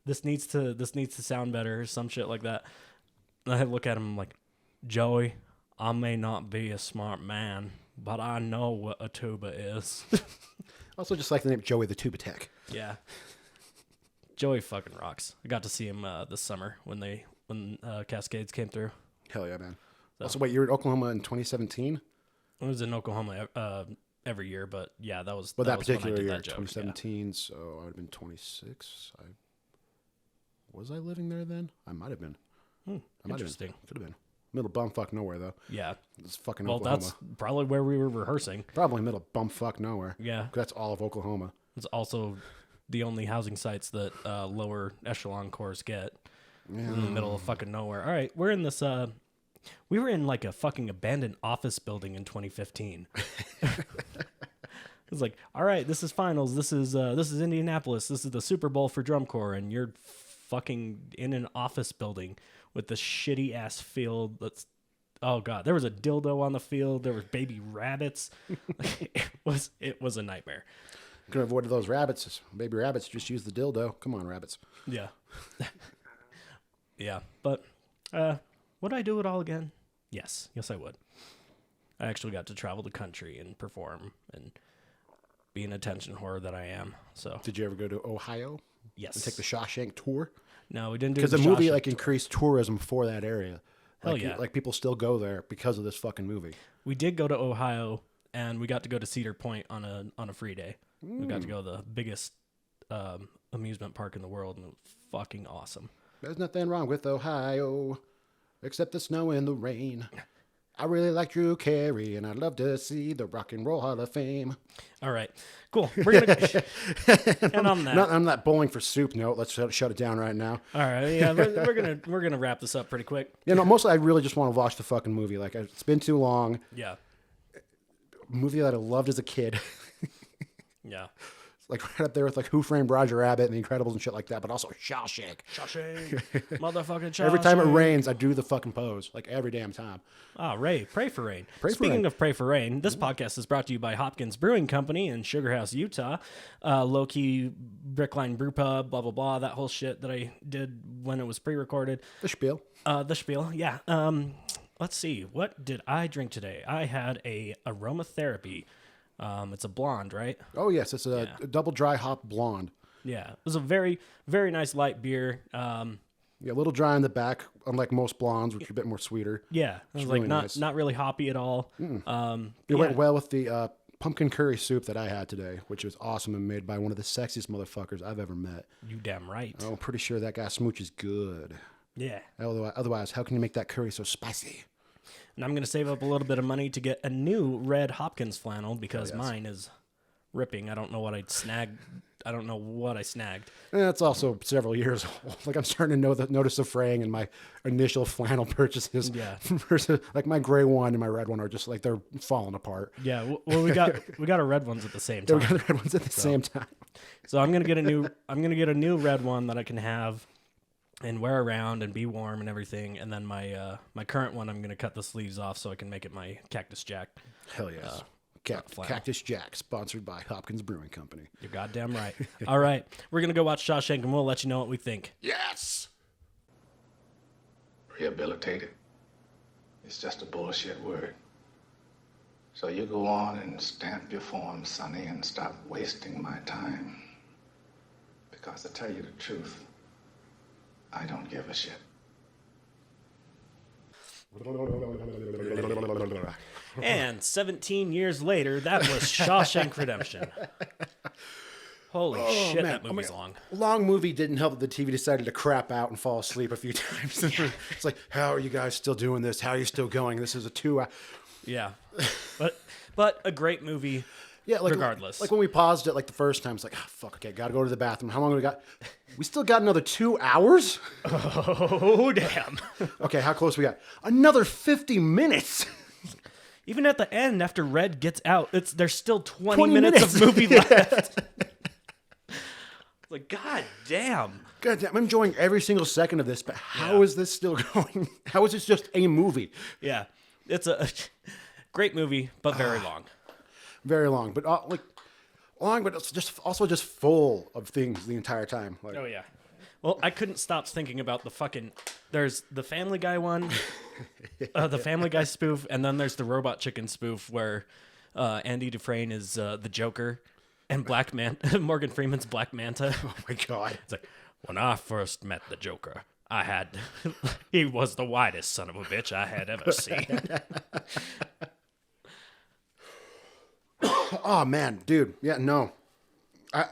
this needs to sound better or some shit like that. And I look at him like, Joey, I may not be a smart man, but I know what a tuba is. Also, just like the name Joey the Tuba Tech. Yeah. Joey fucking rocks. I got to see him this summer when Cascades came through. Hell yeah, man. So wait, you were in Oklahoma in 2017? I was in Oklahoma every year, but yeah, that was Well, that was when I particular did year, that joke, 2017. So I would have been 26. Was I living there then? I might have been. Interesting. Could have been. Middle bumfuck nowhere though. Yeah. It's fucking Well, Oklahoma. that's probably where we were rehearsing. Probably middle bumfuck nowhere. Yeah. 'Cause that's all of Oklahoma. It's also the only housing sites that lower echelon corps get in the middle of fucking nowhere. All right, we're in this. We were in like a fucking abandoned office building in 2015. It's like, all right, this is finals. This is Indianapolis. This is the Super Bowl for drum corps, and you're fucking in an office building with the shitty ass field. That's oh god, there was a dildo on the field. There was baby rabbits. It was a nightmare. Could have avoided those rabbits. Baby rabbits, just use the dildo. Come on, rabbits. Yeah. Yeah. But would I do it all again? Yes. Yes, I would. I actually got to travel the country and perform and be an attention whore that I am. So Did you ever go to Ohio? yes. And take the Shawshank tour? No, we didn't do Because the movie Shawshank like tour. increased tourism for that area. Hell Like, yeah. Like people still go there because of this fucking movie. We did go to Ohio and we got to go to Cedar Point on a free day. We got to go to the biggest amusement park in the world, and it was fucking awesome. There's nothing wrong with Ohio, except the snow and the rain. I really like Drew Carey, and I'd love to see the Rock and Roll Hall of Fame. All right, cool. We're gonna and on that. Not on that Bowling for Soup note. Let's shut it down right now. All right, yeah, we're gonna wrap this up pretty quick. You know, mostly I really just want to watch the fucking movie. Like it's been too long. Yeah, Movie that I loved as a kid. yeah. Like right up there with like Who Framed Roger Rabbit and The Incredibles and shit like that, but also Shawshank. Shawshank, motherfucking Shawshank. Every time it rains, I do the fucking pose. Like every damn time. Oh, Ray, pray for rain. Pray for Speaking rain. of pray for rain, this podcast is brought to you by Hopkins Brewing Company in Sugar House, Utah. Low key Brickline Brew Pub, blah blah blah. That whole shit that I did when it was pre-recorded. The spiel. The spiel, yeah. Let's see. What did I drink today? I had a aromatherapy. It's a blonde, right? Oh yes, it's a double dry hop blonde. Yeah, it was a very, very nice light beer. Yeah, a little dry in the back, unlike most blondes, which are a bit more sweeter. Yeah, it was It's like really not nice. not really hoppy at all. It went well with the pumpkin curry soup that I had today, which was awesome and made by one of the sexiest motherfuckers I've ever met. You damn right. Oh, I'm pretty sure that guy Smooch is good. Yeah. Otherwise, how can you make that curry so spicy? And I'm gonna save up a little bit of money to get a new red Hopkins flannel because mine is ripping. I don't know what I snagged. I don't know what I snagged. And that's also several years old. Like I'm starting to notice the fraying in my initial flannel purchases. Yeah. Versus like my gray one and my red one are just like they're falling apart. Yeah. Well, we got our red ones at the same time. We got the red ones at the same time. So I'm gonna get a new red one that I can have and wear around and be warm and everything. And then my current one, I'm gonna cut the sleeves off so I can make it my Cactus Jack. Hell yes. flannel. Cactus Jack, sponsored by Hopkins Brewing Company. You're goddamn right. All right, we're gonna go watch Shawshank and we'll let you know what we think. Yes! Rehabilitated. It's just a bullshit word. So you go on and stamp your form, Sonny, and stop wasting my time. Because to tell you the truth, I don't give a shit. And 17 years later, that was Shawshank Redemption. Holy shit, man. that movie's long. Long movie didn't help that the TV decided to crap out and fall asleep a few times. It's like, how are you guys still doing this? How are you still going? This is a 2 hour. Yeah, but a great movie. Yeah, like regardless. Like when we paused it like the first time, it's like, oh, fuck, okay, gotta go to the bathroom. How long have we got? We still got another 2 hours? Oh damn! Okay, how close we got? Another 50 minutes. Even at the end, after Red gets out, there's still 20 20 minutes of minutes. movie left. It's like, god damn. God damn, I'm enjoying every single second of this, but how is this still going? How is this just a movie? Yeah, it's a great movie, but very long. Very long, but long, but it's just also just full of things the entire time. Like, Oh yeah. Well, I couldn't stop thinking about there's the Family Guy one, the Family Guy spoof, and then there's the Robot Chicken spoof where Andy Dufresne is the Joker and Morgan Freeman's Black Manta. oh my god. It's like, when I first met the Joker, He was the whitest son of a bitch I had ever seen. Oh man, dude. Yeah, no. I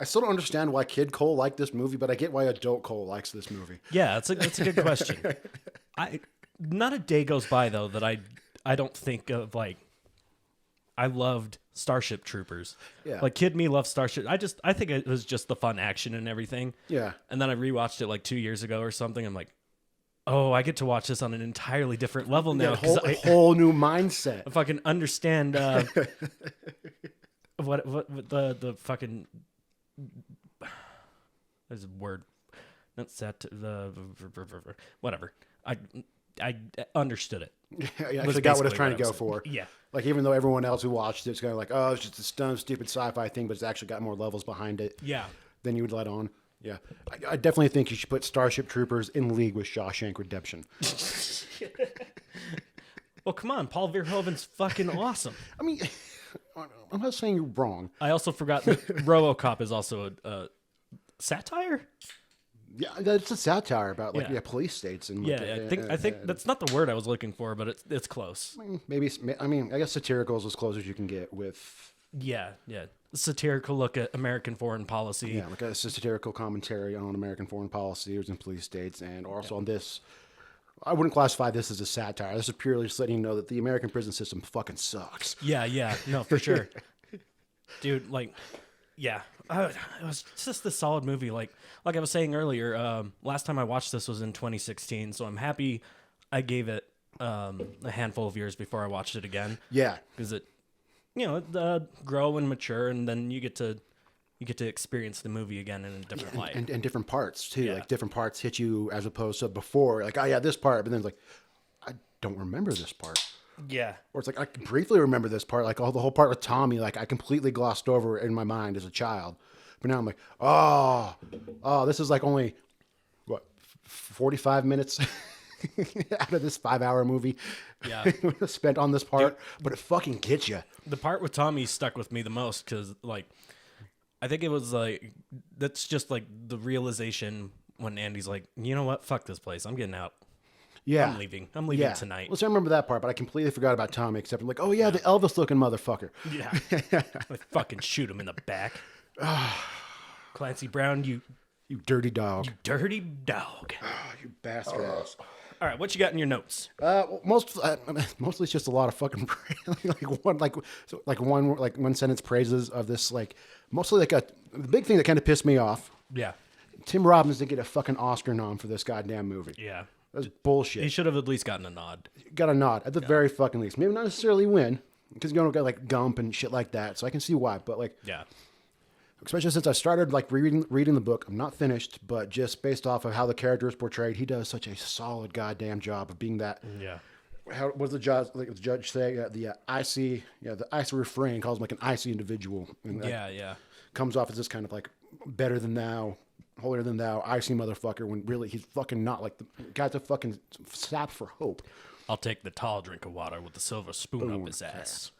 still don't understand why kid Cole liked this movie, but I get why adult Cole likes this movie. Yeah, that's a good question. Not a day goes by though that I don't think of like I loved Starship Troopers. Yeah. Like kid me loves Starship. I think it was just the fun action and everything. Yeah. And then I rewatched it like 2 years ago or something. I'm like, oh, I get to watch this on an entirely different level now. A whole new mindset. If I can understand what the fucking there's a word. Not set the whatever. I understood it. I actually got what it's trying to go for. Yeah. Like, even though everyone else who watched it's kind of like, oh, it's just a dumb, stupid sci-fi thing, but it's actually got more levels behind it. Yeah. Than you would let on. Yeah. I definitely think you should put Starship Troopers in league with Shawshank Redemption. Well, come on. Paul Verhoeven's fucking awesome. I mean, I'm not saying you're wrong. I also forgot that RoboCop is also a satire. Yeah, it's a satire about like Yeah. police states and Yeah, I think that's not the word I was looking for, but it's close. maybe. I mean, I guess satirical is as close as you can get with. Yeah. Satirical look at American foreign policy. Yeah, like a satirical commentary on American foreign policy and police states, and also on this. I wouldn't classify this as a satire. This is purely just letting you know that the American prison system fucking sucks. Yeah, no, for sure. Dude, like, yeah. It was just a solid movie. Like I was saying earlier, last time I watched this was in 2016, so I'm happy I gave it a handful of years before I watched it again. Yeah. Because it, grow and mature, and then you get to experience the movie again in a different light. And different parts, too. Yeah. Like, different parts hit you as opposed to before. Like, oh, yeah, this part. But then it's like, I don't remember this part. Yeah. Or it's like, I can briefly remember this part. Like, the whole part with Tommy, like, I completely glossed over in my mind as a child. But now I'm like, oh, this is like only, 45 minutes out of this 5-hour movie spent on this part. Dude, but it fucking gets you. The part with Tommy stuck with me the most because, like, I think it was like, that's just like the realization when Andy's like, you know what? Fuck this place. I'm getting out. Yeah. I'm leaving tonight. Well, so I remember that part, but I completely forgot about Tommy, except I'm like, oh, yeah, the Elvis-looking motherfucker. Yeah. I fucking shoot him in the back. Clancy Brown, you dirty dog. You dirty dog. You bastard ass. All right, what you got in your notes? Mostly it's just a lot of fucking one sentence praises of this, like, mostly like the big thing that kind of pissed me off. Yeah. Tim Robbins didn't get a fucking Oscar nom for this goddamn movie. Yeah. That was bullshit. He should have at least gotten a nod. Got a nod at the very fucking least. Maybe not necessarily win, because you don't got like Gump and shit like that. So I can see why, but like, yeah. Especially since I started like reading the book. I'm not finished, but just based off of how the character is portrayed, he does such a solid goddamn job of being that. Yeah. How was the judge say? The icy refrain calls him like an icy individual. And comes off as this kind of like better than thou, holier than thou, icy motherfucker. When really he's fucking not. Like the guy's a fucking sap for hope. I'll take the tall drink of water with the silver spoon up his ass.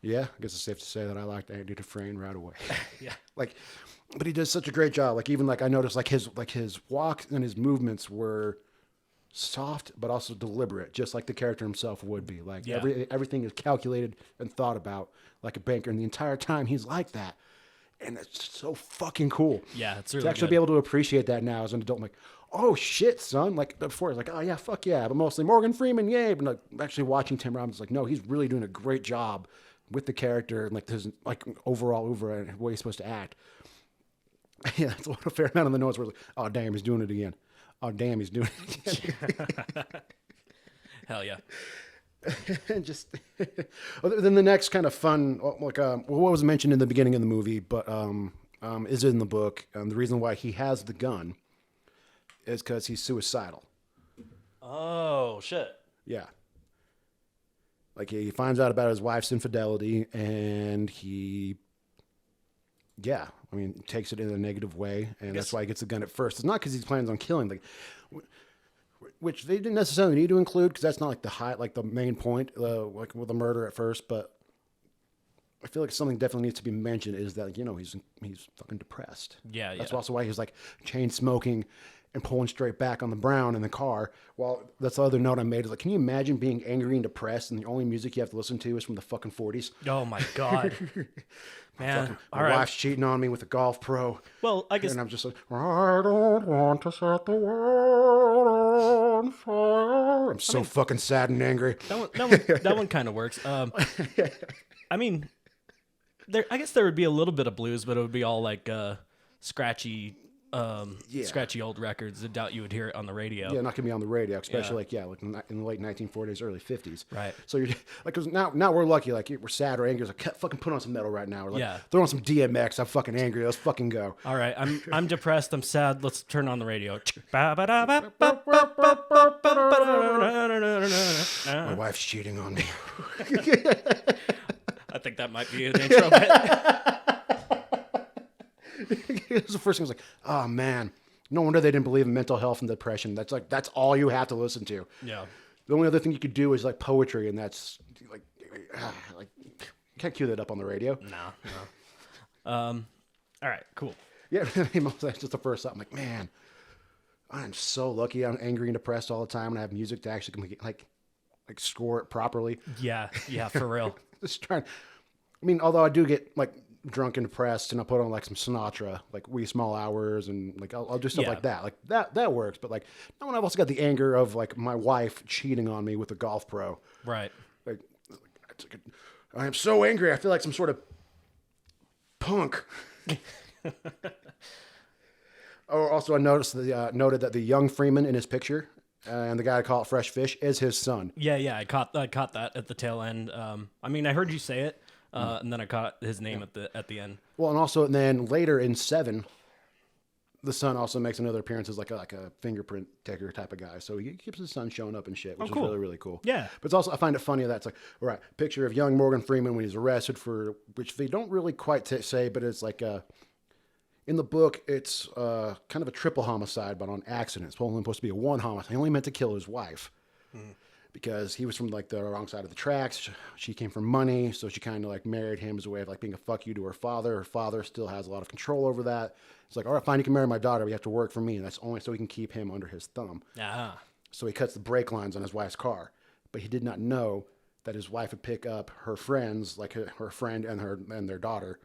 Yeah, I guess it's safe to say that I liked Andy Dufresne right away. Yeah. But he does such a great job. Like, even like I noticed like his walk and his movements were soft but also deliberate, just like the character himself would be. Like everything is calculated and thought about like a banker, and the entire time he's like that. And it's so fucking cool. Yeah, it's really to actually good. be able to appreciate that now as an adult. I'm like, oh shit, son. Like before, it's like, oh yeah, fuck yeah. But mostly Morgan Freeman, yay. But like actually watching Tim Robbins, like, no, he's really doing a great job with the character and like his like overall over the way he's supposed to act. Yeah, that's a fair amount on the notes where it's like, oh damn, he's doing it again. Oh damn, he's doing it again. Hell yeah. And just other than the next kind of fun, like what was mentioned in the beginning of the movie, but is in the book. The reason why he has the gun is because he's suicidal. Oh shit. Yeah. Like he finds out about his wife's infidelity, and takes it in a negative way, and that's why he gets the gun at first. It's not because he plans on killing, like, which they didn't necessarily need to include, because that's not like the main point, like with the murder at first. But I feel like something definitely needs to be mentioned is that he's fucking depressed. Yeah, That's also why he's like chain smoking and pulling straight back on the brown in the car. Well, that's the other note I made is like, can you imagine being angry and depressed and the only music you have to listen to is from the fucking 40s? Oh my God. Man. My wife's cheating on me with a golf pro. Well, I guess. And I'm just like, I don't want to set the world on fire. I'm so fucking sad and angry. That one kind of works. I mean, I guess there would be a little bit of blues, but it would be all like scratchy old records. I doubt you would hear it on the radio. Yeah, not gonna be on the radio, especially like in the late 1940s, early 50s. Right. So you're like, cause now we're lucky. Like we're sad or angry. It's like fucking put on some metal right now. We're like, throw on some DMX. I'm fucking angry. Let's fucking go. All right. I'm depressed. I'm sad. Let's turn on the radio. My wife's cheating on me. I think that might be an intro bit. It was the first thing. I was like, oh man, no wonder they didn't believe in mental health and depression. That's all you have to listen to. Yeah. The only other thing you could do is like poetry, and that's like you can't cue that up on the radio. No. All right, cool. Yeah, that's just the first thought. I'm like, man, I'm so lucky. I'm angry and depressed all the time, and I have music to actually like score it properly. Yeah, for real. Just trying. I mean, although I do get like drunk and depressed, and I put on like some Sinatra, like Wee Small Hours, and like I'll do stuff like that. Like that works. But like now, when I've also got the anger of like my wife cheating on me with a golf pro. Right. Like I am so angry. I feel like some sort of punk. Oh, also I noticed noted that the young Freeman in his picture and the guy I call it Fresh Fish is his son. Yeah, I caught that at the tail end. I mean, I heard you say it, and then I caught his name at the end. Well, and then later in 7, the son also makes another appearance as like a fingerprint taker type of guy. So he keeps his son showing up and shit, which is really, really cool. Yeah. But it's also, I find it funny that it's like, all right, picture of young Morgan Freeman when he's arrested for, which they don't really quite say, but it's like, in the book, it's kind of a triple homicide, but on accident. It's only supposed to be a one homicide. He only meant to kill his wife because he was from like the wrong side of the tracks. She came from money, so she kind of like married him as a way of like being a fuck you to her father. Her father still has a lot of control over that. It's like, all right, fine, you can marry my daughter, but you have to work for me. And that's only so he can keep him under his thumb. So he cuts the brake lines on his wife's car, but he did not know that his wife would pick up her friends, like her friend and their daughter,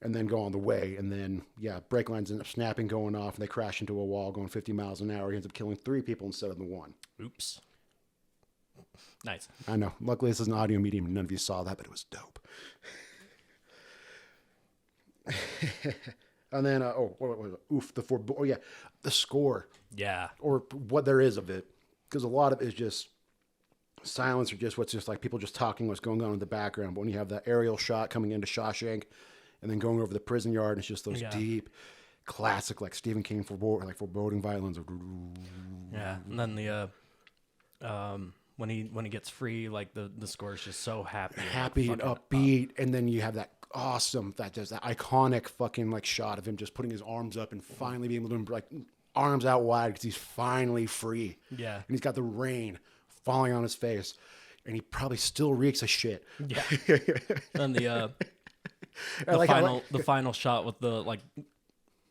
and then go on the way. And then, brake lines end up snapping, going off, and they crash into a wall going 50 miles an hour. He ends up killing 3 people instead of the 1. Oops. Nice. I know. Luckily, this is an audio medium. None of you saw that, but it was dope. And then, what was it? The score. Yeah. Or what there is of it. Because a lot of it is just silence or just what's just like people just talking, what's going on in the background. But when you have that aerial shot coming into Shawshank, and then going over the prison yard, and it's just those deep, classic, like Stephen King foreboding violins. Yeah, and then the when he gets free, like the score is just so happy and upbeat, and then you have that awesome, that iconic fucking like shot of him just putting his arms up and finally being able to like arms out wide because he's finally free. Yeah, and he's got the rain falling on his face, and he probably still reeks of shit. Yeah, and the final shot with the like,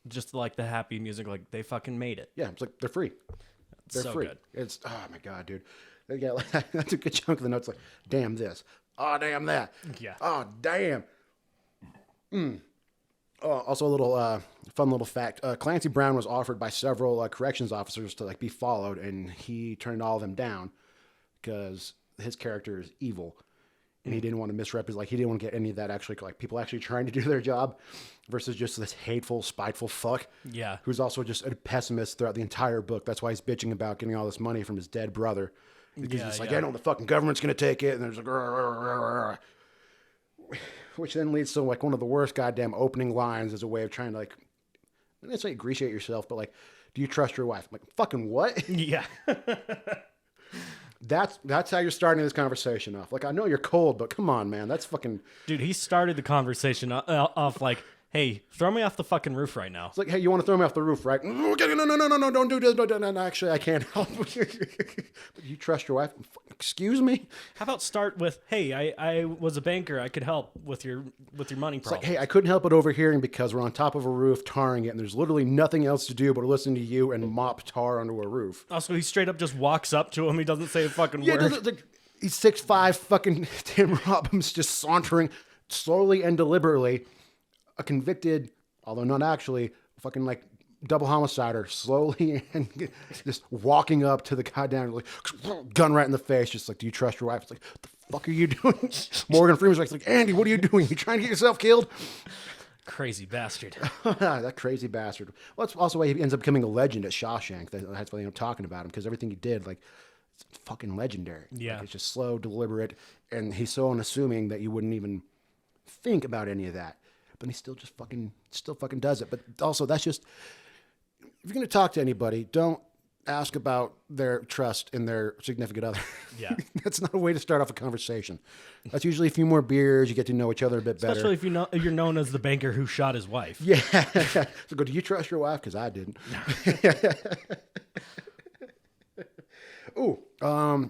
just like the happy music, like they fucking made it. Yeah, it's like they're free. They're so free. Good. It's oh my god, dude. Yeah, that's a good chunk of the notes. Like, damn this. Oh, damn that. Yeah. Oh, damn. Also, a little fun little fact. Clancy Brown was offered by several corrections officers to like be followed, and he turned all of them down because his character is evil. And he didn't want to misrepresent, like he didn't want to get any of that actually, like people actually trying to do their job versus just this hateful, spiteful fuck. Yeah. Who's also just a pessimist throughout the entire book. That's why he's bitching about getting all this money from his dead brother. Because it's like, I know the fucking government's going to take it. And there's like, which then leads to like one of the worst goddamn opening lines as a way of trying to like, I didn't say ingratiate yourself, but like, do you trust your wife? I'm like, fucking what? Yeah. That's how you're starting this conversation off. Like, I know you're cold, but come on, man. That's fucking... Dude, he started the conversation off like, hey, throw me off the fucking roof right now. It's like, hey, you want to throw me off the roof, right? No, don't do this. No, actually, I can't help. But you trust your wife? Excuse me? How about start with, hey, I was a banker. I could help with your money It's problem. like, hey, I couldn't help but overhearing because we're on top of a roof tarring it, and there's literally nothing else to do but listen to you and mop tar onto a roof. Also, he straight up just walks up to him. He doesn't say a fucking word. He's 6'5", fucking Tim Robbins, just sauntering slowly and deliberately. A convicted, although not actually, fucking like double homicider, slowly and just walking up to the goddamn like, gun right in the face, just like, do you trust your wife? It's like, what the fuck are you doing? Morgan Freeman's like, Andy, what are you doing? You trying to get yourself killed? Crazy bastard. That crazy bastard. Well, that's also why he ends up becoming a legend at Shawshank. That's why I'm talking about him, because everything he did, like, it's fucking legendary. Yeah. Like, it's just slow, deliberate, and he's so unassuming that you wouldn't even think about any of that. But he still just fucking does it. But also, that's just, if you're going to talk to anybody, don't ask about their trust in their significant other. Yeah. That's not a way to start off a conversation. That's usually a few more beers, you get to know each other a bit better. Especially if you're known as the banker who shot his wife. Yeah. So go, do you trust your wife? Because I didn't. Ooh.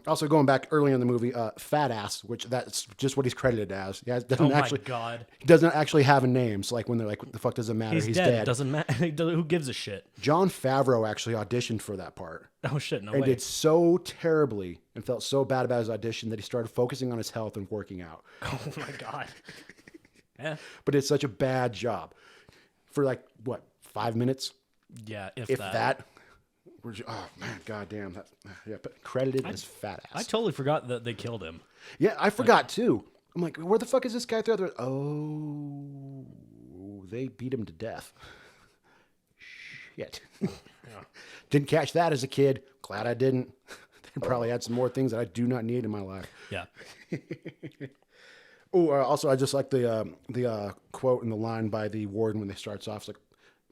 Also going back early in the movie, Fat Ass, which that's just what he's credited as. Yeah, Oh my God. He doesn't actually have a name. So like when they're like, what the fuck does it matter? He's dead. It doesn't matter. Who gives a shit? John Favreau actually auditioned for that part. Oh shit, no And way. did so terribly and felt so bad about his audition that he started focusing on his health and working out. Oh my God. Yeah. But it's such a bad job. For like, what, 5 minutes? Yeah, if that. Oh man, goddamn! Yeah, but credited as Fat Ass. I totally forgot that they killed him. Yeah, I forgot too. I'm like, where the fuck is this guy throughout the? Oh, they beat him to death. Shit. Didn't catch that as a kid. Glad I didn't. They probably had some more things that I do not need in my life. Yeah. Oh, also, I just like the quote and the line by the warden when they starts off. It's like,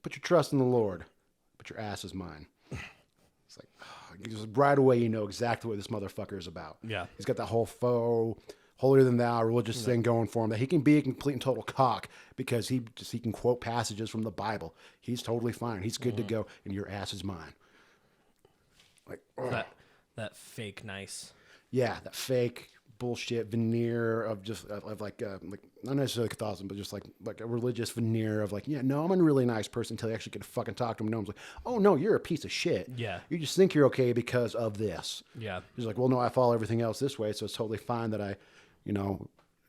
put your trust in the Lord, but your ass is mine. It's like, just right away you know exactly what this motherfucker is about. Yeah. He's got that whole faux, holier than thou religious thing going for him, that he can be a complete and total cock because he can quote passages from the Bible. He's totally fine. He's good to go, and your ass is mine. Like, That fake nice. yeah, that fake bullshit veneer of just of like not necessarily Catholicism, but just like a religious veneer of like, yeah, no, I'm a really nice person until you actually get to fucking talk to him. No, I'm like, oh no, you're a piece of shit. Yeah. You just think you're okay because of this. Yeah. He's like, well, no, I follow everything else this way, so it's totally fine that I,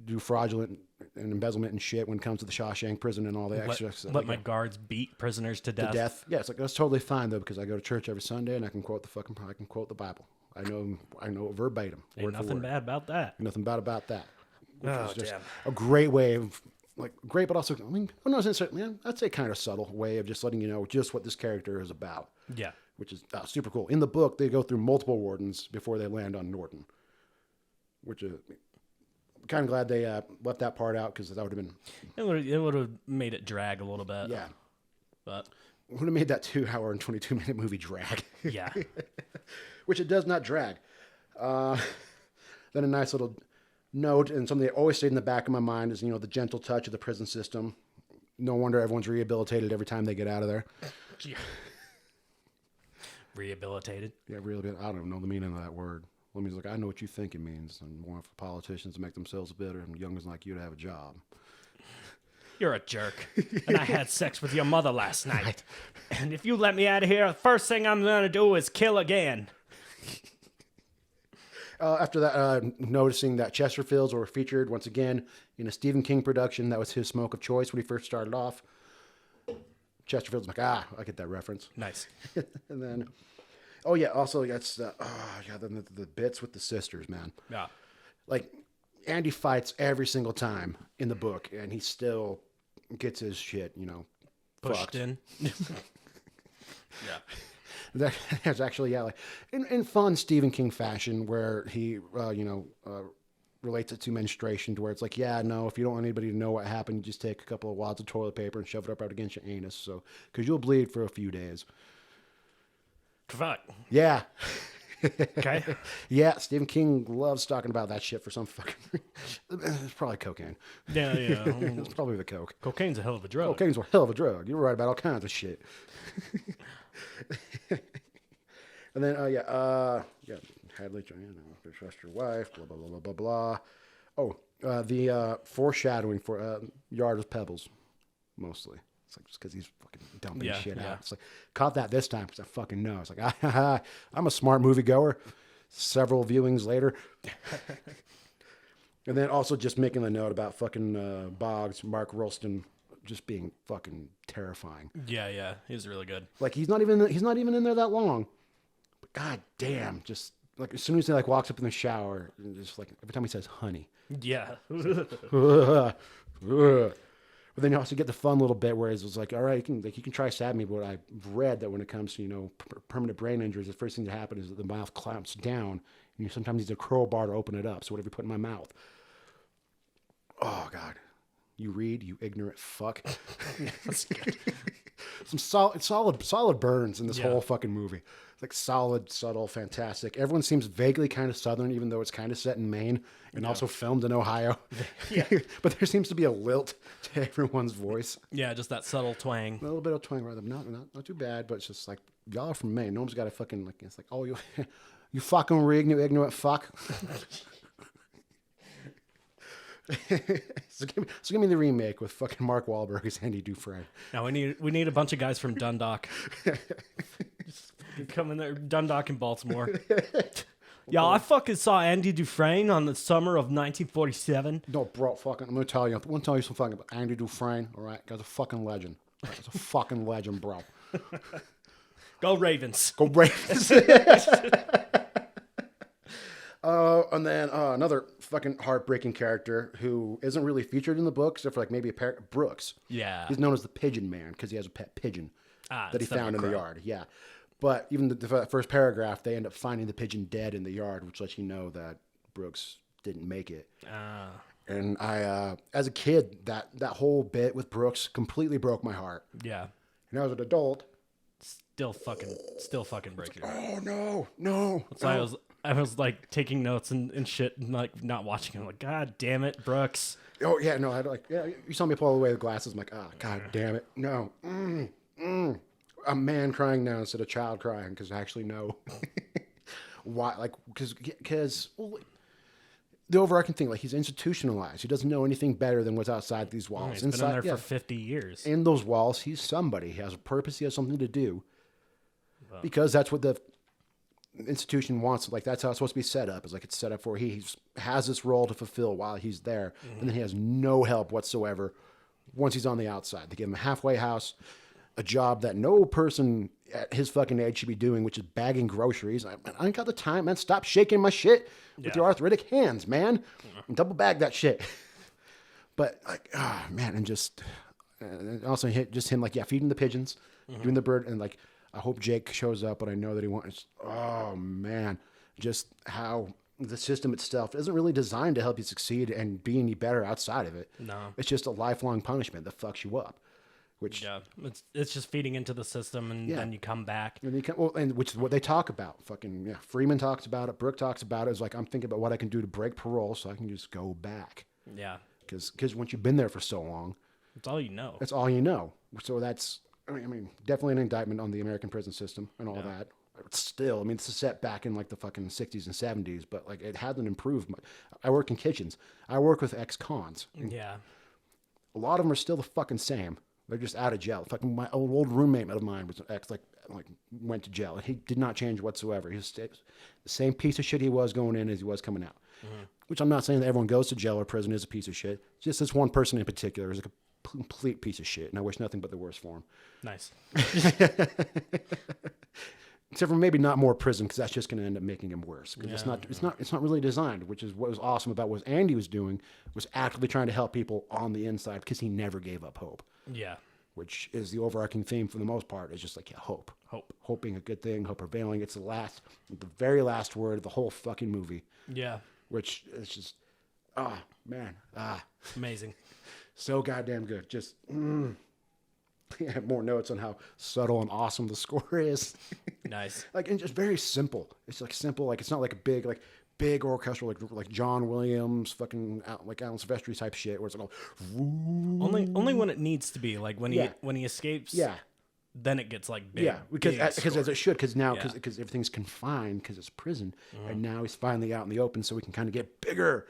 do fraudulent and embezzlement and shit when it comes to the Shawshank prison and all the extra stuff. Let my guards beat prisoners to death. Yeah, it's like, that's totally fine though, because I go to church every Sunday and I can quote the Bible. I know it verbatim. Ain't word for nothing word. bad about that. Nothing bad about that. Which Oh, was just damn. a great way of, like, great, but also, I mean, not necessarily, I'd say kind of subtle way of just letting you know just what this character is about. Yeah. Which is super cool. In the book, they go through multiple wardens before they land on Norton, which is kind of glad they left that part out, because that would have been, It would have made it drag a little bit. yeah, But would have made that 2-hour and 22-minute movie drag. yeah. Which it does not drag. Then a nice little note, and something that always stayed in the back of my mind is, the gentle touch of the prison system. No wonder everyone's rehabilitated every time they get out of there. Yeah. Rehabilitated. Yeah, really. I don't know the meaning of that word. Well, it means, like, I know what you think it means, and want for politicians to make themselves bitter and youngins like you to have a job. You're a jerk. And I had sex with your mother last night. And if you let me out of here, the first thing I'm going to do is kill again. After that, noticing that Chesterfields were featured once again in a Stephen King production. That was his smoke of choice when he first started off. Chesterfield's like, I get that reference. Nice. And then, oh yeah, also that's the bits with the sisters, man. Yeah. Like, Andy fights every single time in the book, and he still gets his shit, Pushed fucked. in. Yeah. That's actually, yeah, like in fun Stephen King fashion, where he, relates it to menstruation, to where it's like, yeah, no, if you don't want anybody to know what happened, you just take a couple of wads of toilet paper and shove it up right against your anus, so because you'll bleed for a few days. Fuck. Yeah. Okay. Yeah, Stephen King loves talking about that shit for some fucking. It's probably cocaine. Yeah, yeah. It's probably the coke. Cocaine's a hell of a drug. Cocaine's a hell of a drug. You're right about all kinds of shit. And then, Hadley, trust your wife, blah, blah, blah, blah, blah, blah. Oh, the foreshadowing for Yard with Pebbles, mostly. It's like just because he's fucking dumping shit out. It's like, caught that this time because I fucking know. It's like, I'm a smart moviegoer. Several viewings later. And then also just making the note about fucking Boggs, Mark Rolston, just being fucking terrifying. Yeah. He's really good. Like he's not even in there that long. But god damn, just like as soon as he like walks up in the shower, and just like every time he says honey. Yeah. But then you also get the fun little bit where it's like, all right, you can try stabbing me, but I've read that when it comes to permanent brain injuries, the first thing to happen is that the mouth clamps down, and you sometimes need a crowbar to open it up. So whatever you put in my mouth. Oh god, you read, you ignorant fuck. That's good. Some solid burns in this whole fucking movie. It's like solid, subtle, fantastic. Everyone seems vaguely kind of Southern, even though it's kind of set in Maine and also filmed in Ohio. Yeah. But there seems to be a lilt to everyone's voice. Yeah, just that subtle twang. A little bit of twang, rather not too bad, but it's just like y'all are from Maine. No one's got a fucking like. It's like, oh, you fucking rig, you ignorant fuck. So give me the remake with fucking Mark Wahlberg as Andy Dufresne. Now we need a bunch of guys from Dundalk. Just come in there, Dundalk in Baltimore. Yeah, I fucking saw Andy Dufresne on the summer of 1947. No, bro, fucking. I'm gonna tell you something fucking about Andy Dufresne. All right, guy's a fucking legend. He's a fucking legend, bro. Go Ravens. Go Ravens. And then another fucking heartbreaking character who isn't really featured in the book, except for like maybe Brooks. Yeah. He's known as the Pigeon Man because he has a pet pigeon that he found in the yard. Yeah. But even the first paragraph, they end up finding the pigeon dead in the yard, which lets you know that Brooks didn't make it. And I, as a kid, that whole bit with Brooks completely broke my heart. Yeah. And as an adult, Still fucking break your heart. oh no. So I was like taking notes and shit and like not watching it. I'm like, God damn it, Brooks. Oh yeah, no, you saw me pull away the glasses. I'm like, god damn it, no. A man crying now instead of a child crying because actually no. Why? Like because the overarching thing, like he's institutionalized. He doesn't know anything better than what's outside these walls. He's been in there for 50 years. In those walls, he's somebody. He has a purpose. He has something to do. Because that's what the institution wants. Like that's how it's supposed to be set up. It's like it's set up for he has this role to fulfill while he's there, and then he has no help whatsoever once he's on the outside. They give him a halfway house, a job that no person at his fucking age should be doing, which is bagging groceries. I ain't got the time, man. Stop shaking my shit with your arthritic hands, man. And double bag that shit. But like, man, and just also him like feeding the pigeons, doing the bird, and like. I hope Jake shows up, but I know that he wants. Oh man, just how the system itself isn't really designed to help you succeed and be any better outside of it. No, it's just a lifelong punishment that fucks you up. Which it's just feeding into the system, and then you come back. And which is what they talk about. Fucking Freeman talks about it. Brooke talks about it. It's like I'm thinking about what I can do to break parole so I can just go back. Yeah, because once you've been there for so long, that's all you know. That's all you know. So that's. I mean, definitely an indictment on the American prison system and all that. Still, I mean, it's a setback in like the fucking 60s and 70s, but like it hasn't improved. I work in kitchens. I work with ex-cons. Yeah. A lot of them are still the fucking same. They're just out of jail. Fucking my old roommate of mine was an ex, like went to jail. He did not change whatsoever. He was the same piece of shit he was going in as he was coming out. Which I'm not saying that everyone goes to jail or prison is a piece of shit. Just this one person in particular is like a complete piece of shit, and I wish nothing but the worst for him. Nice. Except for maybe not more prison, because that's just going to end up making him worse. Because it's not really designed. Which is what was awesome about what Andy was doing, was actively trying to help people on the inside because he never gave up hope. Yeah. Which is the overarching theme for the most part. Is just like hope, hoping a good thing, hope prevailing. It's the very last word of the whole fucking movie. Yeah. Which is just, man, amazing. So goddamn good. Just. I have more notes on how subtle and awesome the score is. Nice. Like, and just very simple. It's like simple. Like, it's not like a big orchestral, like John Williams, fucking like Alan Silvestri type shit, where it's like all Only when it needs to be. Like when he escapes. Yeah. Then it gets like big. Yeah, because as it should, because now Yeah. because everything's confined because it's prison, and now he's finally out in the open, so we can kind of get bigger.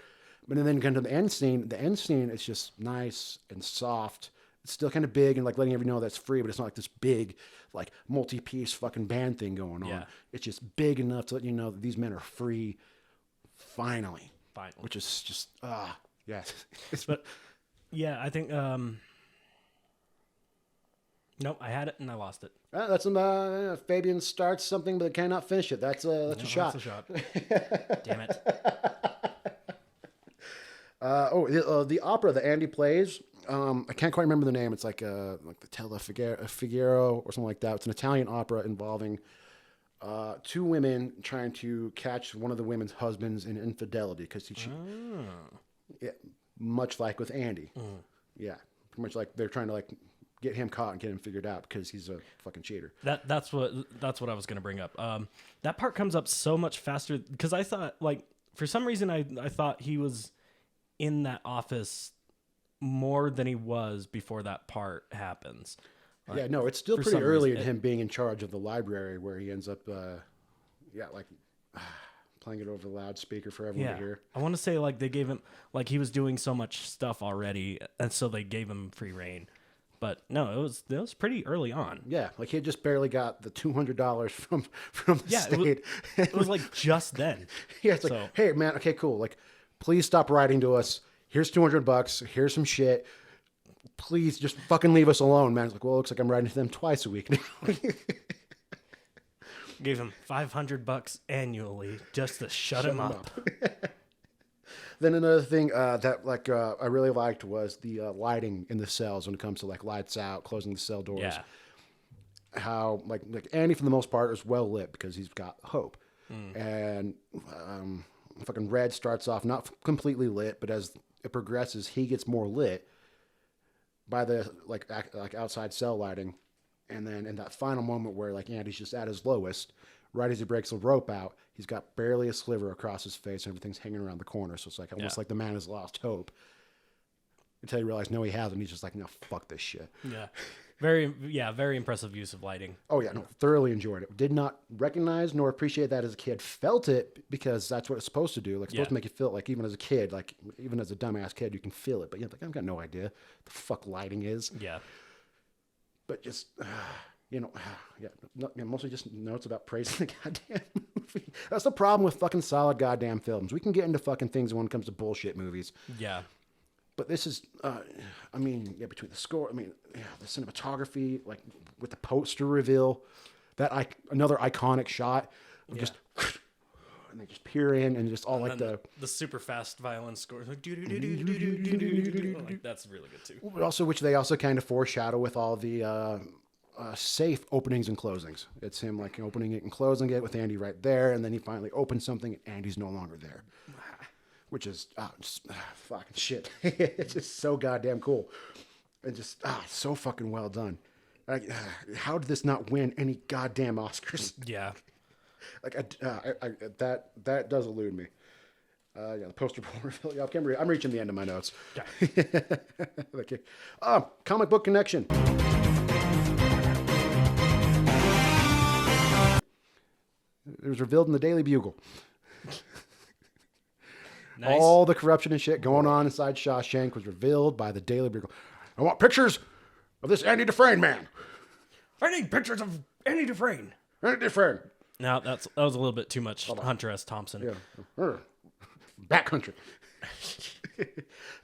But then kind of the end scene is just nice and soft. It's still kind of big and like letting everyone know that's free, but it's not like this big, like multi-piece fucking band thing going on. Yeah. It's just big enough to let you know that these men are free, finally. Which is just yes. But yeah, I think nope, I had it and I lost it. That's Fabian starts something but cannot finish it. That's a shot. That's a shot. Damn it. The opera that Andy plays, I can't quite remember the name. It's like the Tella Figaro or something like that. It's an Italian opera involving two women trying to catch one of the women's husbands in infidelity because yeah, much like with Andy. Yeah, pretty much like they're trying to like get him caught and get him figured out because he's a fucking cheater. That's what I was gonna bring up. That part comes up so much faster because I thought like for some reason I thought he was in that office more than he was before that part happens. Like, yeah, no, it's still for pretty some early in reason, him being in charge of the library where he ends up, playing it over the loudspeaker for everyone to hear. I want to say like they gave him like he was doing so much stuff already, and so they gave him free reign. But no, it was pretty early on. Yeah, like he had just barely got the $200 from the state. It was like just then. Yeah, it's like, hey man, okay, cool. Like, please stop writing to us. Here's $200. Here's some shit. Please just fucking leave us alone, man. It's like, well, it looks like I'm writing to them twice a week now. Gave him $500 annually just to shut him up. Then another thing that I really liked was the lighting in the cells when it comes to like lights out, closing the cell doors. Yeah. How like Andy for the most part is well lit because he's got hope, and fucking Red starts off not completely lit, but as it progresses, he gets more lit by the like outside cell lighting, and then in that final moment where like Andy's just at his lowest, right as he breaks the rope out, he's got barely a sliver across his face, and everything's hanging around the corner. So it's like almost like the man has lost hope until he realizes no, he hasn't. He's just like, no, fuck this shit. Yeah. Very impressive use of lighting. Oh yeah, no, thoroughly enjoyed it. Did not recognize nor appreciate that as a kid. Felt it because that's what it's supposed to do. Like, it's supposed to make you feel like even as a kid, like even as a dumbass kid, you can feel it. But you're like, I've got no idea what the fuck lighting is. Yeah. But just, mostly just notes about praising the goddamn movie. That's the problem with fucking solid goddamn films. We can get into fucking things when it comes to bullshit movies. Yeah. But this is, between the score, the cinematography, like with the poster reveal, another iconic shot of just, and they just peer in and just all and like the super fast violin score, like that's really good too. Also, which they also kind of foreshadow with all the safe openings and closings. It's him like opening it and closing it with Andy right there, and then he finally opens something and Andy's no longer there. Which is fucking shit. It's just so goddamn cool, and just so fucking well done. Like, how did this not win any goddamn Oscars? Yeah, like that does elude me. The poster reveal. Yeah, I'm reaching the end of my notes. Okay. Comic book connection. It was revealed in the Daily Bugle. Nice. All the corruption and shit going on inside Shawshank was revealed by the Daily Bugle. I want pictures of this Andy Dufresne man. I need pictures of Andy Dufresne. Andy Dufresne. Now that was a little bit too much Hunter S. Thompson. Yeah. Backcountry.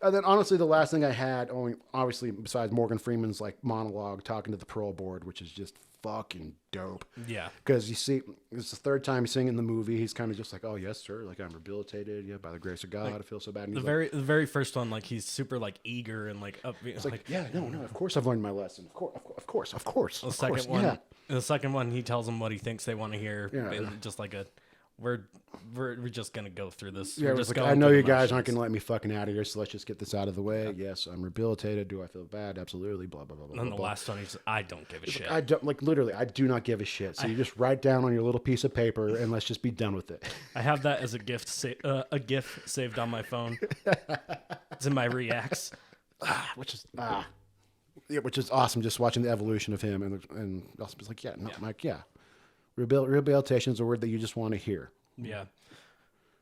And then honestly, the last thing I had, obviously besides Morgan Freeman's like monologue talking to the parole board, which is just fucking dope. Yeah. Because you see, it's the third time he's singing in the movie. He's kind of just like, oh yes, sir. Like, I'm rehabilitated. Yeah, by the grace of God, I feel so bad. And the very first one, like he's super like eager and like up. It's like, yeah, no. Of course I've learned my lesson. Of course. The second one, he tells them what he thinks they want to hear. Yeah. And just like a we're just gonna go through this. Yeah, We're it just was like, going I know through you the guys aren't motions. going to let me fucking out of here, so let's just get this out of the way. Yes, I'm rehabilitated. Do I feel bad? Absolutely. Blah, blah, blah, blah, And then the blah. last one, he's I don't give a shit. I don't, like, literally, I do not give a shit. So you just write down on your little piece of paper and let's just be done with it. I have that as a GIF saved on my phone. It's in my reacts. Which is awesome, just watching the evolution of him. And also it's like, yeah, no, Mike, yeah. Rehabilitation is a word that you just want to hear. Yeah.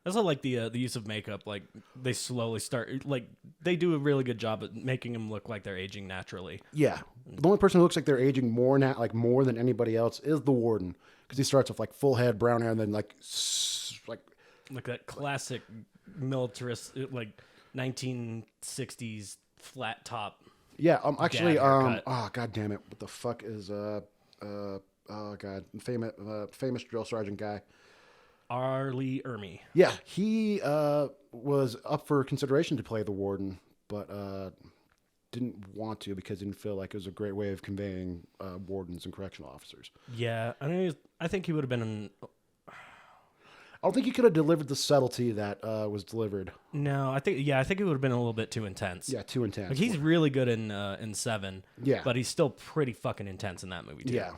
I also like the use of makeup. Like they slowly start, like they do a really good job at making them look like they're aging naturally. Yeah. The only person who looks like they're aging more now, like more than anybody else, is the warden. Because he starts with like full head, brown hair, and then like Like that classic militarist, like 1960s flat top. yeah. Actually, haircut. oh god damn it, what the fuck is oh god, famous drill sergeant guy. Arlie Ermy. Yeah, he was up for consideration to play the warden, but didn't want to because he didn't feel like it was a great way of conveying wardens and correctional officers. Yeah, I think he would have been. I don't think he could have delivered the subtlety that was delivered. No, I think it would have been a little bit too intense. Yeah, too intense. Like he's really good in Seven. Yeah. but he's still pretty fucking intense in that movie too. Yeah.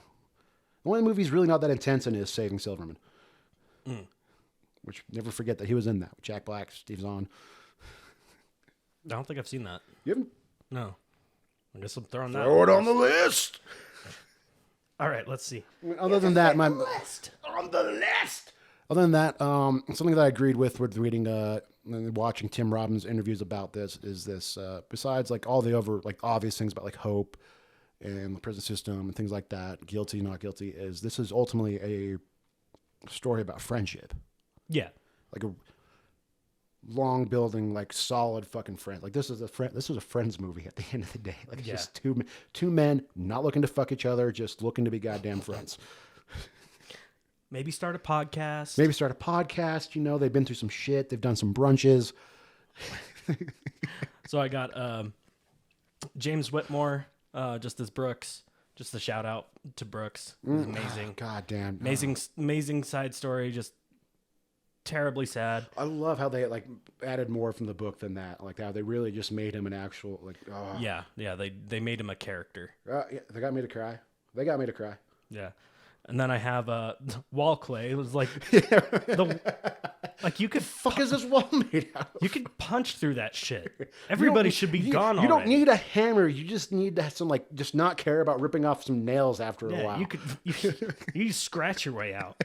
The only movie he's really not that intense in is Saving Silverman. Which, never forget that he was in that. With Jack Black, Steve Zahn. I don't think I've seen that. You haven't? No, I guess I'm throwing that. Throw it on the list! All right, let's see. Other than that, on the list. Other than that, something that I agreed with reading and watching Tim Robbins interviews about this is this. Besides like all the other like obvious things about like hope and the prison system and things like that, guilty, not guilty, is this is ultimately a story about friendship. Yeah, Like a long building, like solid fucking friend. Like this is a Friends movie at the end of the day. Like it's just two men not looking to fuck each other, just looking to be goddamn friends. maybe start a podcast. Maybe start a podcast. You know, they've been through some shit. They've done some brunches. So I got James Whitmore, just as Brooks. Just a shout out to Brooks. He's amazing. God damn. Amazing side story. Just terribly sad. I love how they like added more from the book than that. Like how they really just made him an actual like. Oh. Yeah. They made him a character. Yeah, they got me to cry. Yeah. And then I have wall clay. It was like like you could Fuck is this wall made out of? you could punch through that shit. Everybody should be gone You don't already. need a hammer. You just need to have some like just not care about ripping off some nails after a Yeah, while. you scratch your way out.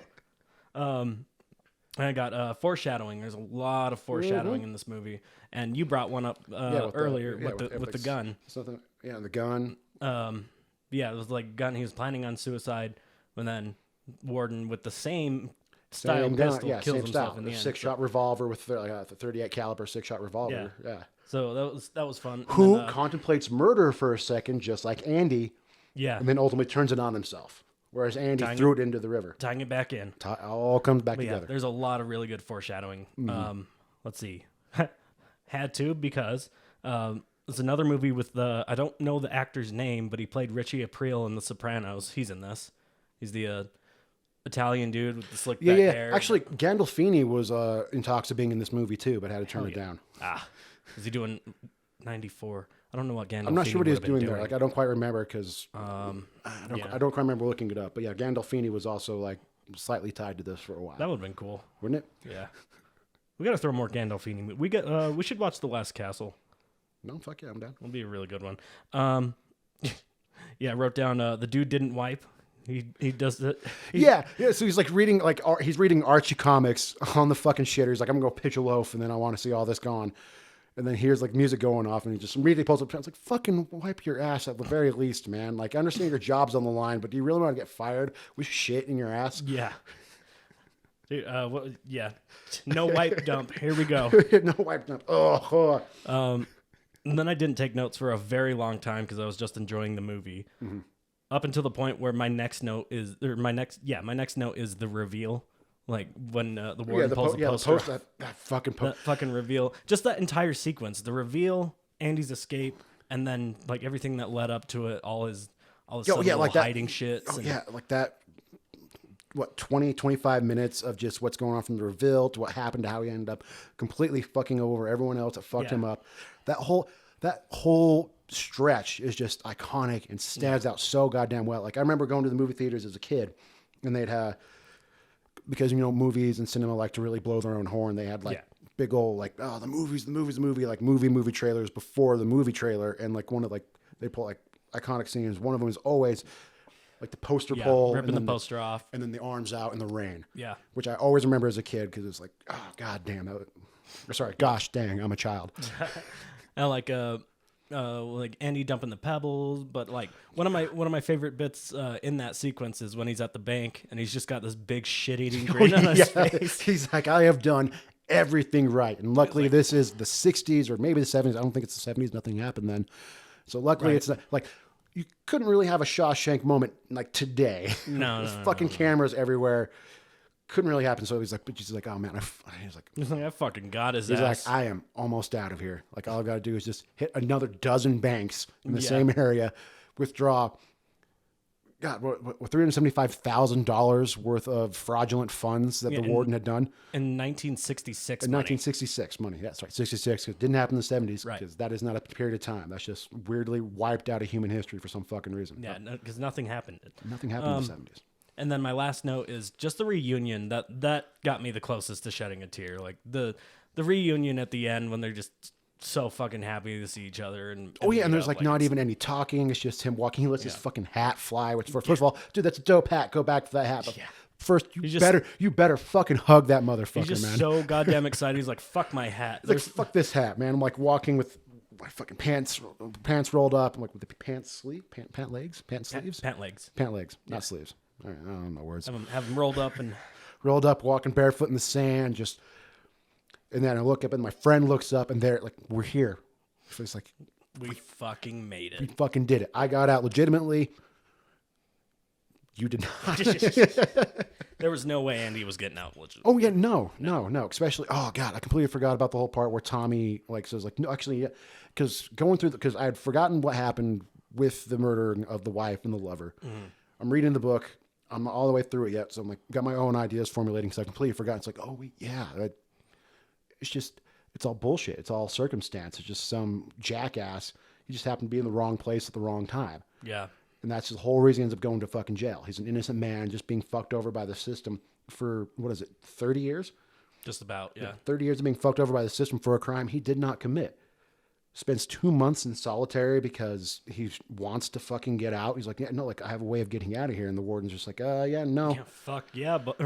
I got foreshadowing. There's a lot of foreshadowing in this movie, and you brought one up earlier with the gun. Something, yeah, the gun. Yeah, it was like gun. He was planning on suicide, and then Warden with the same style Same gun, pistol yeah, kills same himself style. in the end. Six-shot revolver with the 38 caliber 6-shot revolver. Yeah. Yeah. So that was fun. And Who then, contemplates murder for a second, just like Andy, yeah, and then ultimately turns it on himself. Whereas Andy threw it into the river. tying it back in. All comes back But yeah, together. there's a lot of really good foreshadowing. Let's see. Had to because there's another movie with I don't know the actor's name, but he played Richie Aprile in The Sopranos. He's in this. He's the Italian dude with the slick back hair. Actually, Gandolfini was in talks of being in this movie too, but had to turn it down. Is he doing 94? I don't know what Gandolfini I'm not sure what he was would have been doing there. Like I don't quite remember because I don't quite remember looking it up. But yeah, Gandolfini was also like slightly tied to this for a while. That would have been cool. Wouldn't it? Yeah. We got to throw more Gandolfini. We should watch The Last Castle. No, fuck yeah, I'm down. It'll be a really good one. Yeah, I wrote down the dude didn't wipe. He does it. Yeah. So he's like reading he's reading Archie comics on the fucking shitter. He's like, I'm gonna go pitch a loaf, and then I want to see all this gone. And then here's like music going off, and he just immediately pulls up. It's like, fucking wipe your ass at the very least, man. Like, I understand your job's on the line, but do you really want to get fired with shit in your ass? Yeah. Dude, yeah. No wipe dump. Here we go. No wipe dump. Oh. And then I didn't take notes for a very long time because I was just enjoying the movie. Mm-hmm. Up until the point where my next note is the reveal. Like when the warden pulls the poster off. That fucking post. That fucking reveal. Just that entire sequence. The reveal, Andy's escape, and then like everything that led up to it, all his subtle like hiding that, shits. Oh, yeah, like that. what 20, 25 minutes of just what's going on from the reveal to what happened to how he ended up completely fucking over everyone else that fucked him up. That whole stretch is just iconic and stands out so goddamn well. Like I remember going to the movie theaters as a kid, and they'd have, because movies and cinema like to really blow their own horn. They had like big old like, oh, the movie, like movie trailers before the movie trailer, and like one of like they pull like iconic scenes. One of them is always like the poster pole, ripping the poster off, and then the arms out in the rain. Yeah, which I always remember as a kid because it's like, oh god damn, gosh dang, I'm a child. And like Andy dumping the pebbles, but like one of my favorite bits in that sequence is when he's at the bank and he's just got this big shit-eating grin on his face. He's like, I have done everything right, and luckily this is the 60s or maybe the 70s. I don't think it's the 70s. Nothing happened then, so luckily it's not like you couldn't really have a Shawshank moment like today. No, There's fucking cameras everywhere. Couldn't really happen. So he's like, oh man, he's like, I fucking got his he's ass. like, I am almost out of here. Like all I got to do is just hit another dozen banks in the same area, withdraw. God, what $375,000 worth of fraudulent funds that the warden had done in 1966. In 1966 money. That's right, 66. It didn't happen in the 70s Right. because that is not a period of time. That's just weirdly wiped out of human history for some fucking reason. Yeah, because nothing happened. Nothing happened in the 70s. And then my last note is just the reunion that got me the closest to shedding a tear. Like the reunion at the end when they're just so fucking happy to see each other. And there's like not even any talking. It's just him walking. He lets his fucking hat fly. Which first of all, dude, that's a dope hat. Go back to that hat. But first, you better fucking hug that motherfucker, he's just man. so goddamn excited. He's like, fuck my hat. Like, fuck this hat, man. I'm like walking with my fucking pants rolled up. I'm like with the pant sleeves, pant legs, not sleeves. All right, I don't know words. Have them rolled up and rolled up, walking barefoot in the sand, just. And then I look up, and my friend looks up, and they're like, "We're here." So it's like, we fucking made we it. fucking did it. I got out legitimately. You did not. There was no way Andy was getting out legitimately. Oh yeah, no. Especially, oh god, I completely forgot about the whole part where Tommy like says like, no, actually, yeah, because going through because I had forgotten what happened with the murder of the wife and the lover. Mm-hmm. I'm reading the book. I'm not all the way through it yet, so I'm like got my own ideas formulating. So I completely forgot. It's like, oh wait, yeah. It's all bullshit. It's all circumstance. It's just some jackass. He just happened to be in the wrong place at the wrong time. Yeah. And that's the whole reason he ends up going to fucking jail. He's an innocent man just being fucked over by the system for, 30 years? Just about, yeah. 30 years of being fucked over by the system for a crime he did not commit. Spends 2 months in solitary because he wants to fucking get out. He's like, yeah, no, like I have a way of getting out of here. And the warden's just like, yeah, no. Yeah, fuck yeah, but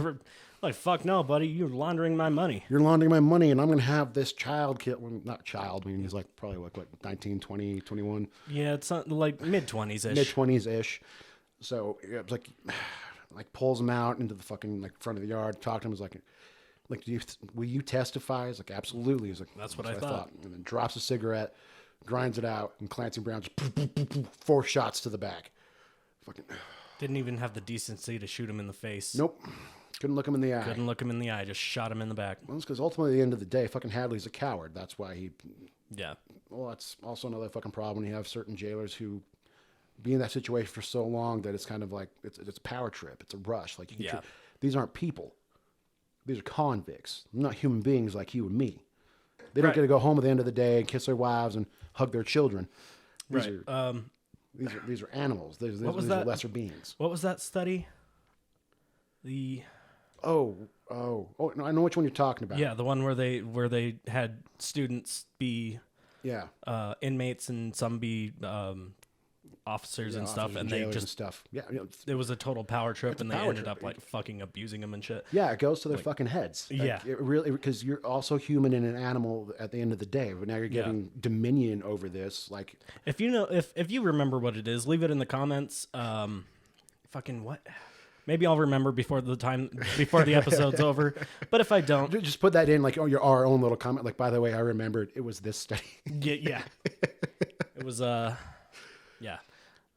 like, fuck no, buddy. You're laundering my money. You're laundering my money, and I'm going to have this child killed. Well, not child. I mean, he's like probably like, what, 19, 20, 21? Yeah, it's like mid-20s-ish. Mid-20s-ish. So it was like pulls him out into the fucking like front of the yard, talked to him, was like, will you testify? He's like, absolutely. He's like, that's what I thought. And then drops a cigarette, grinds it out, and Clancy Brown just poof, poof, poof, poof, 4 shots to the back. Fucking. Didn't even have the decency to shoot him in the face. Nope. Couldn't look him in the eye. Couldn't look him in the eye. Just shot him in the back. Well, it's because ultimately, at the end of the day, fucking Hadley's a coward. That's why he. Yeah. Well, that's also another fucking problem when you have certain jailers who be in that situation for so long that it's kind of like it's a power trip. It's a rush. Like these aren't people. These are convicts. They're not human beings like you and me. They don't get to go home at the end of the day and kiss their wives and hug their children. These are animals. These are lesser beings. What was that study? Oh, no, I know which one you're talking about. Yeah, the one where they had students be inmates and some be officers and stuff, and they just stuff. Yeah, it was a total power trip, and they ended up like fucking abusing them and shit. Yeah, it goes to their fucking heads. Yeah, it really, because you're also human and an animal at the end of the day. But now you're getting dominion over this. Like, if you remember what it is, leave it in the comments. Fucking what? Maybe I'll remember before the episode's over. But if I don't, just put that in like our own little comment. Like, by the way, I remembered it was this study. Yeah. It was yeah.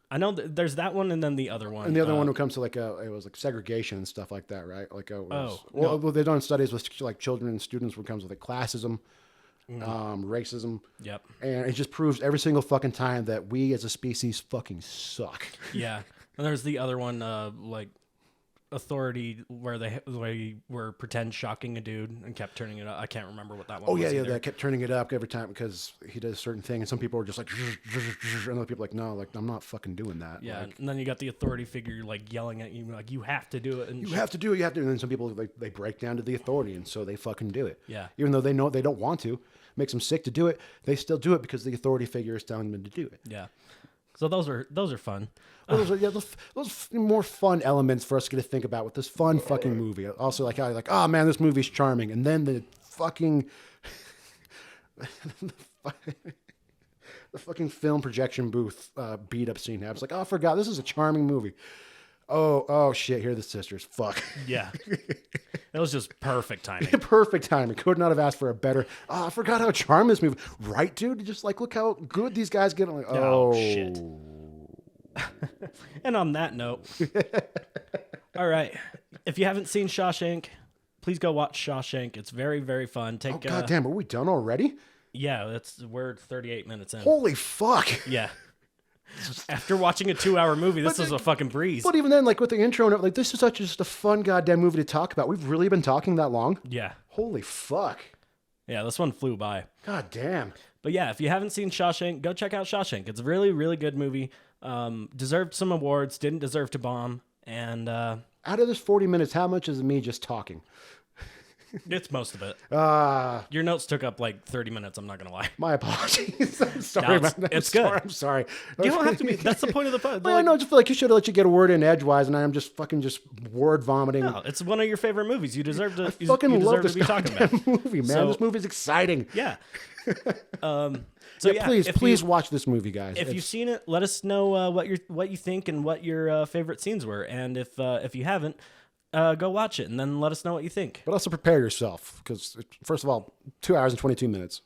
I know there's that one and then the other one. And the other one who comes to like it was like segregation and stuff like that, right? Like no. They've done studies with like children and students when it comes with like classism, racism. Yep. And it just proves every single fucking time that we as a species fucking suck. Yeah. And there's the other one, like authority where they were pretend shocking a dude and kept turning it up. I can't remember what that one Oh was. yeah, either. they kept turning it up every time because he does a certain thing, and some people are just like, and other people are like, no, like I'm not fucking doing that. Yeah, like, and then you got the authority figure like yelling at you, like you have to do it. And you have to do it. You have to. And then some people they break down to the authority, and so they fucking do it. Yeah. Even though they know they don't want to, makes them sick to do it. They still do it because the authority figure is telling them to do it. Yeah. So those are fun. Those are those more fun elements for us to get to think about with this fun fucking movie. Also, like how like, oh man, this movie's charming, and then the fucking the fucking film projection booth beat up scene happens. Like, oh, I forgot this is a charming movie. Oh shit! Here are the sisters. Fuck. Yeah. That was just perfect timing. Perfect timing. Could not have asked for a better. Oh, I forgot how charming this movie. Right, dude? Just like look how good these guys get. I'm like, Oh, shit. And on that note, all right. If you haven't seen Shawshank, please go watch Shawshank. It's very, very fun. Oh goddamn! Are we done already? Yeah, we're 38 minutes in. Holy fuck! Yeah. After watching a 2-hour movie, this is a fucking breeze. But even then, like with the intro, and like this is such just a fun goddamn movie to talk about. We've really been talking that long. Yeah. Holy fuck! Yeah, this one flew by. God damn. But yeah, if you haven't seen Shawshank, go check out Shawshank. It's a really, really good movie. Deserved some awards, didn't deserve to bomb, and Out of this 40 minutes, how much is me just talking? it's most of it. Ah, Your notes took up like 30 minutes, I'm not going to lie. my apologies. I'm sorry No, about that. it's good. I'm sorry. You don't have to be, that's the point of the pod. Well, no, I just feel like you should have let you get a word in edgewise, and I'm just fucking just word vomiting. No, it's one of your favorite movies. You deserve to, I fucking you love deserve this to be talking about goddamn it. movie, man. So- This movie's exciting. Yeah. So Yeah, please, if please you- watch this movie, guys. If you've It's- seen it, let us know what you think and what your favorite scenes were. And if you haven't, go watch it and then let us know what you think. But also prepare yourself, because first of all, 2 hours and 22 minutes.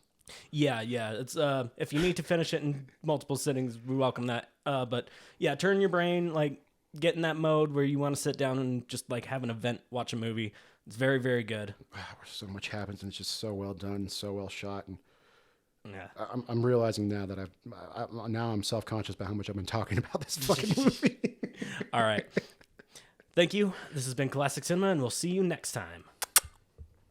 Yeah. It's if you need to finish it in multiple sittings, we welcome that. But yeah, turn your brain, like get in that mode where you want to sit down and just like have an event, watch a movie. It's very, very good. So much happens, and it's just so well done, so well shot, and Yeah. I'm realizing now that I'm self-conscious about how much I've been talking about this fucking movie. All right. Thank you. This has been Classic Cinema, and we'll see you next time.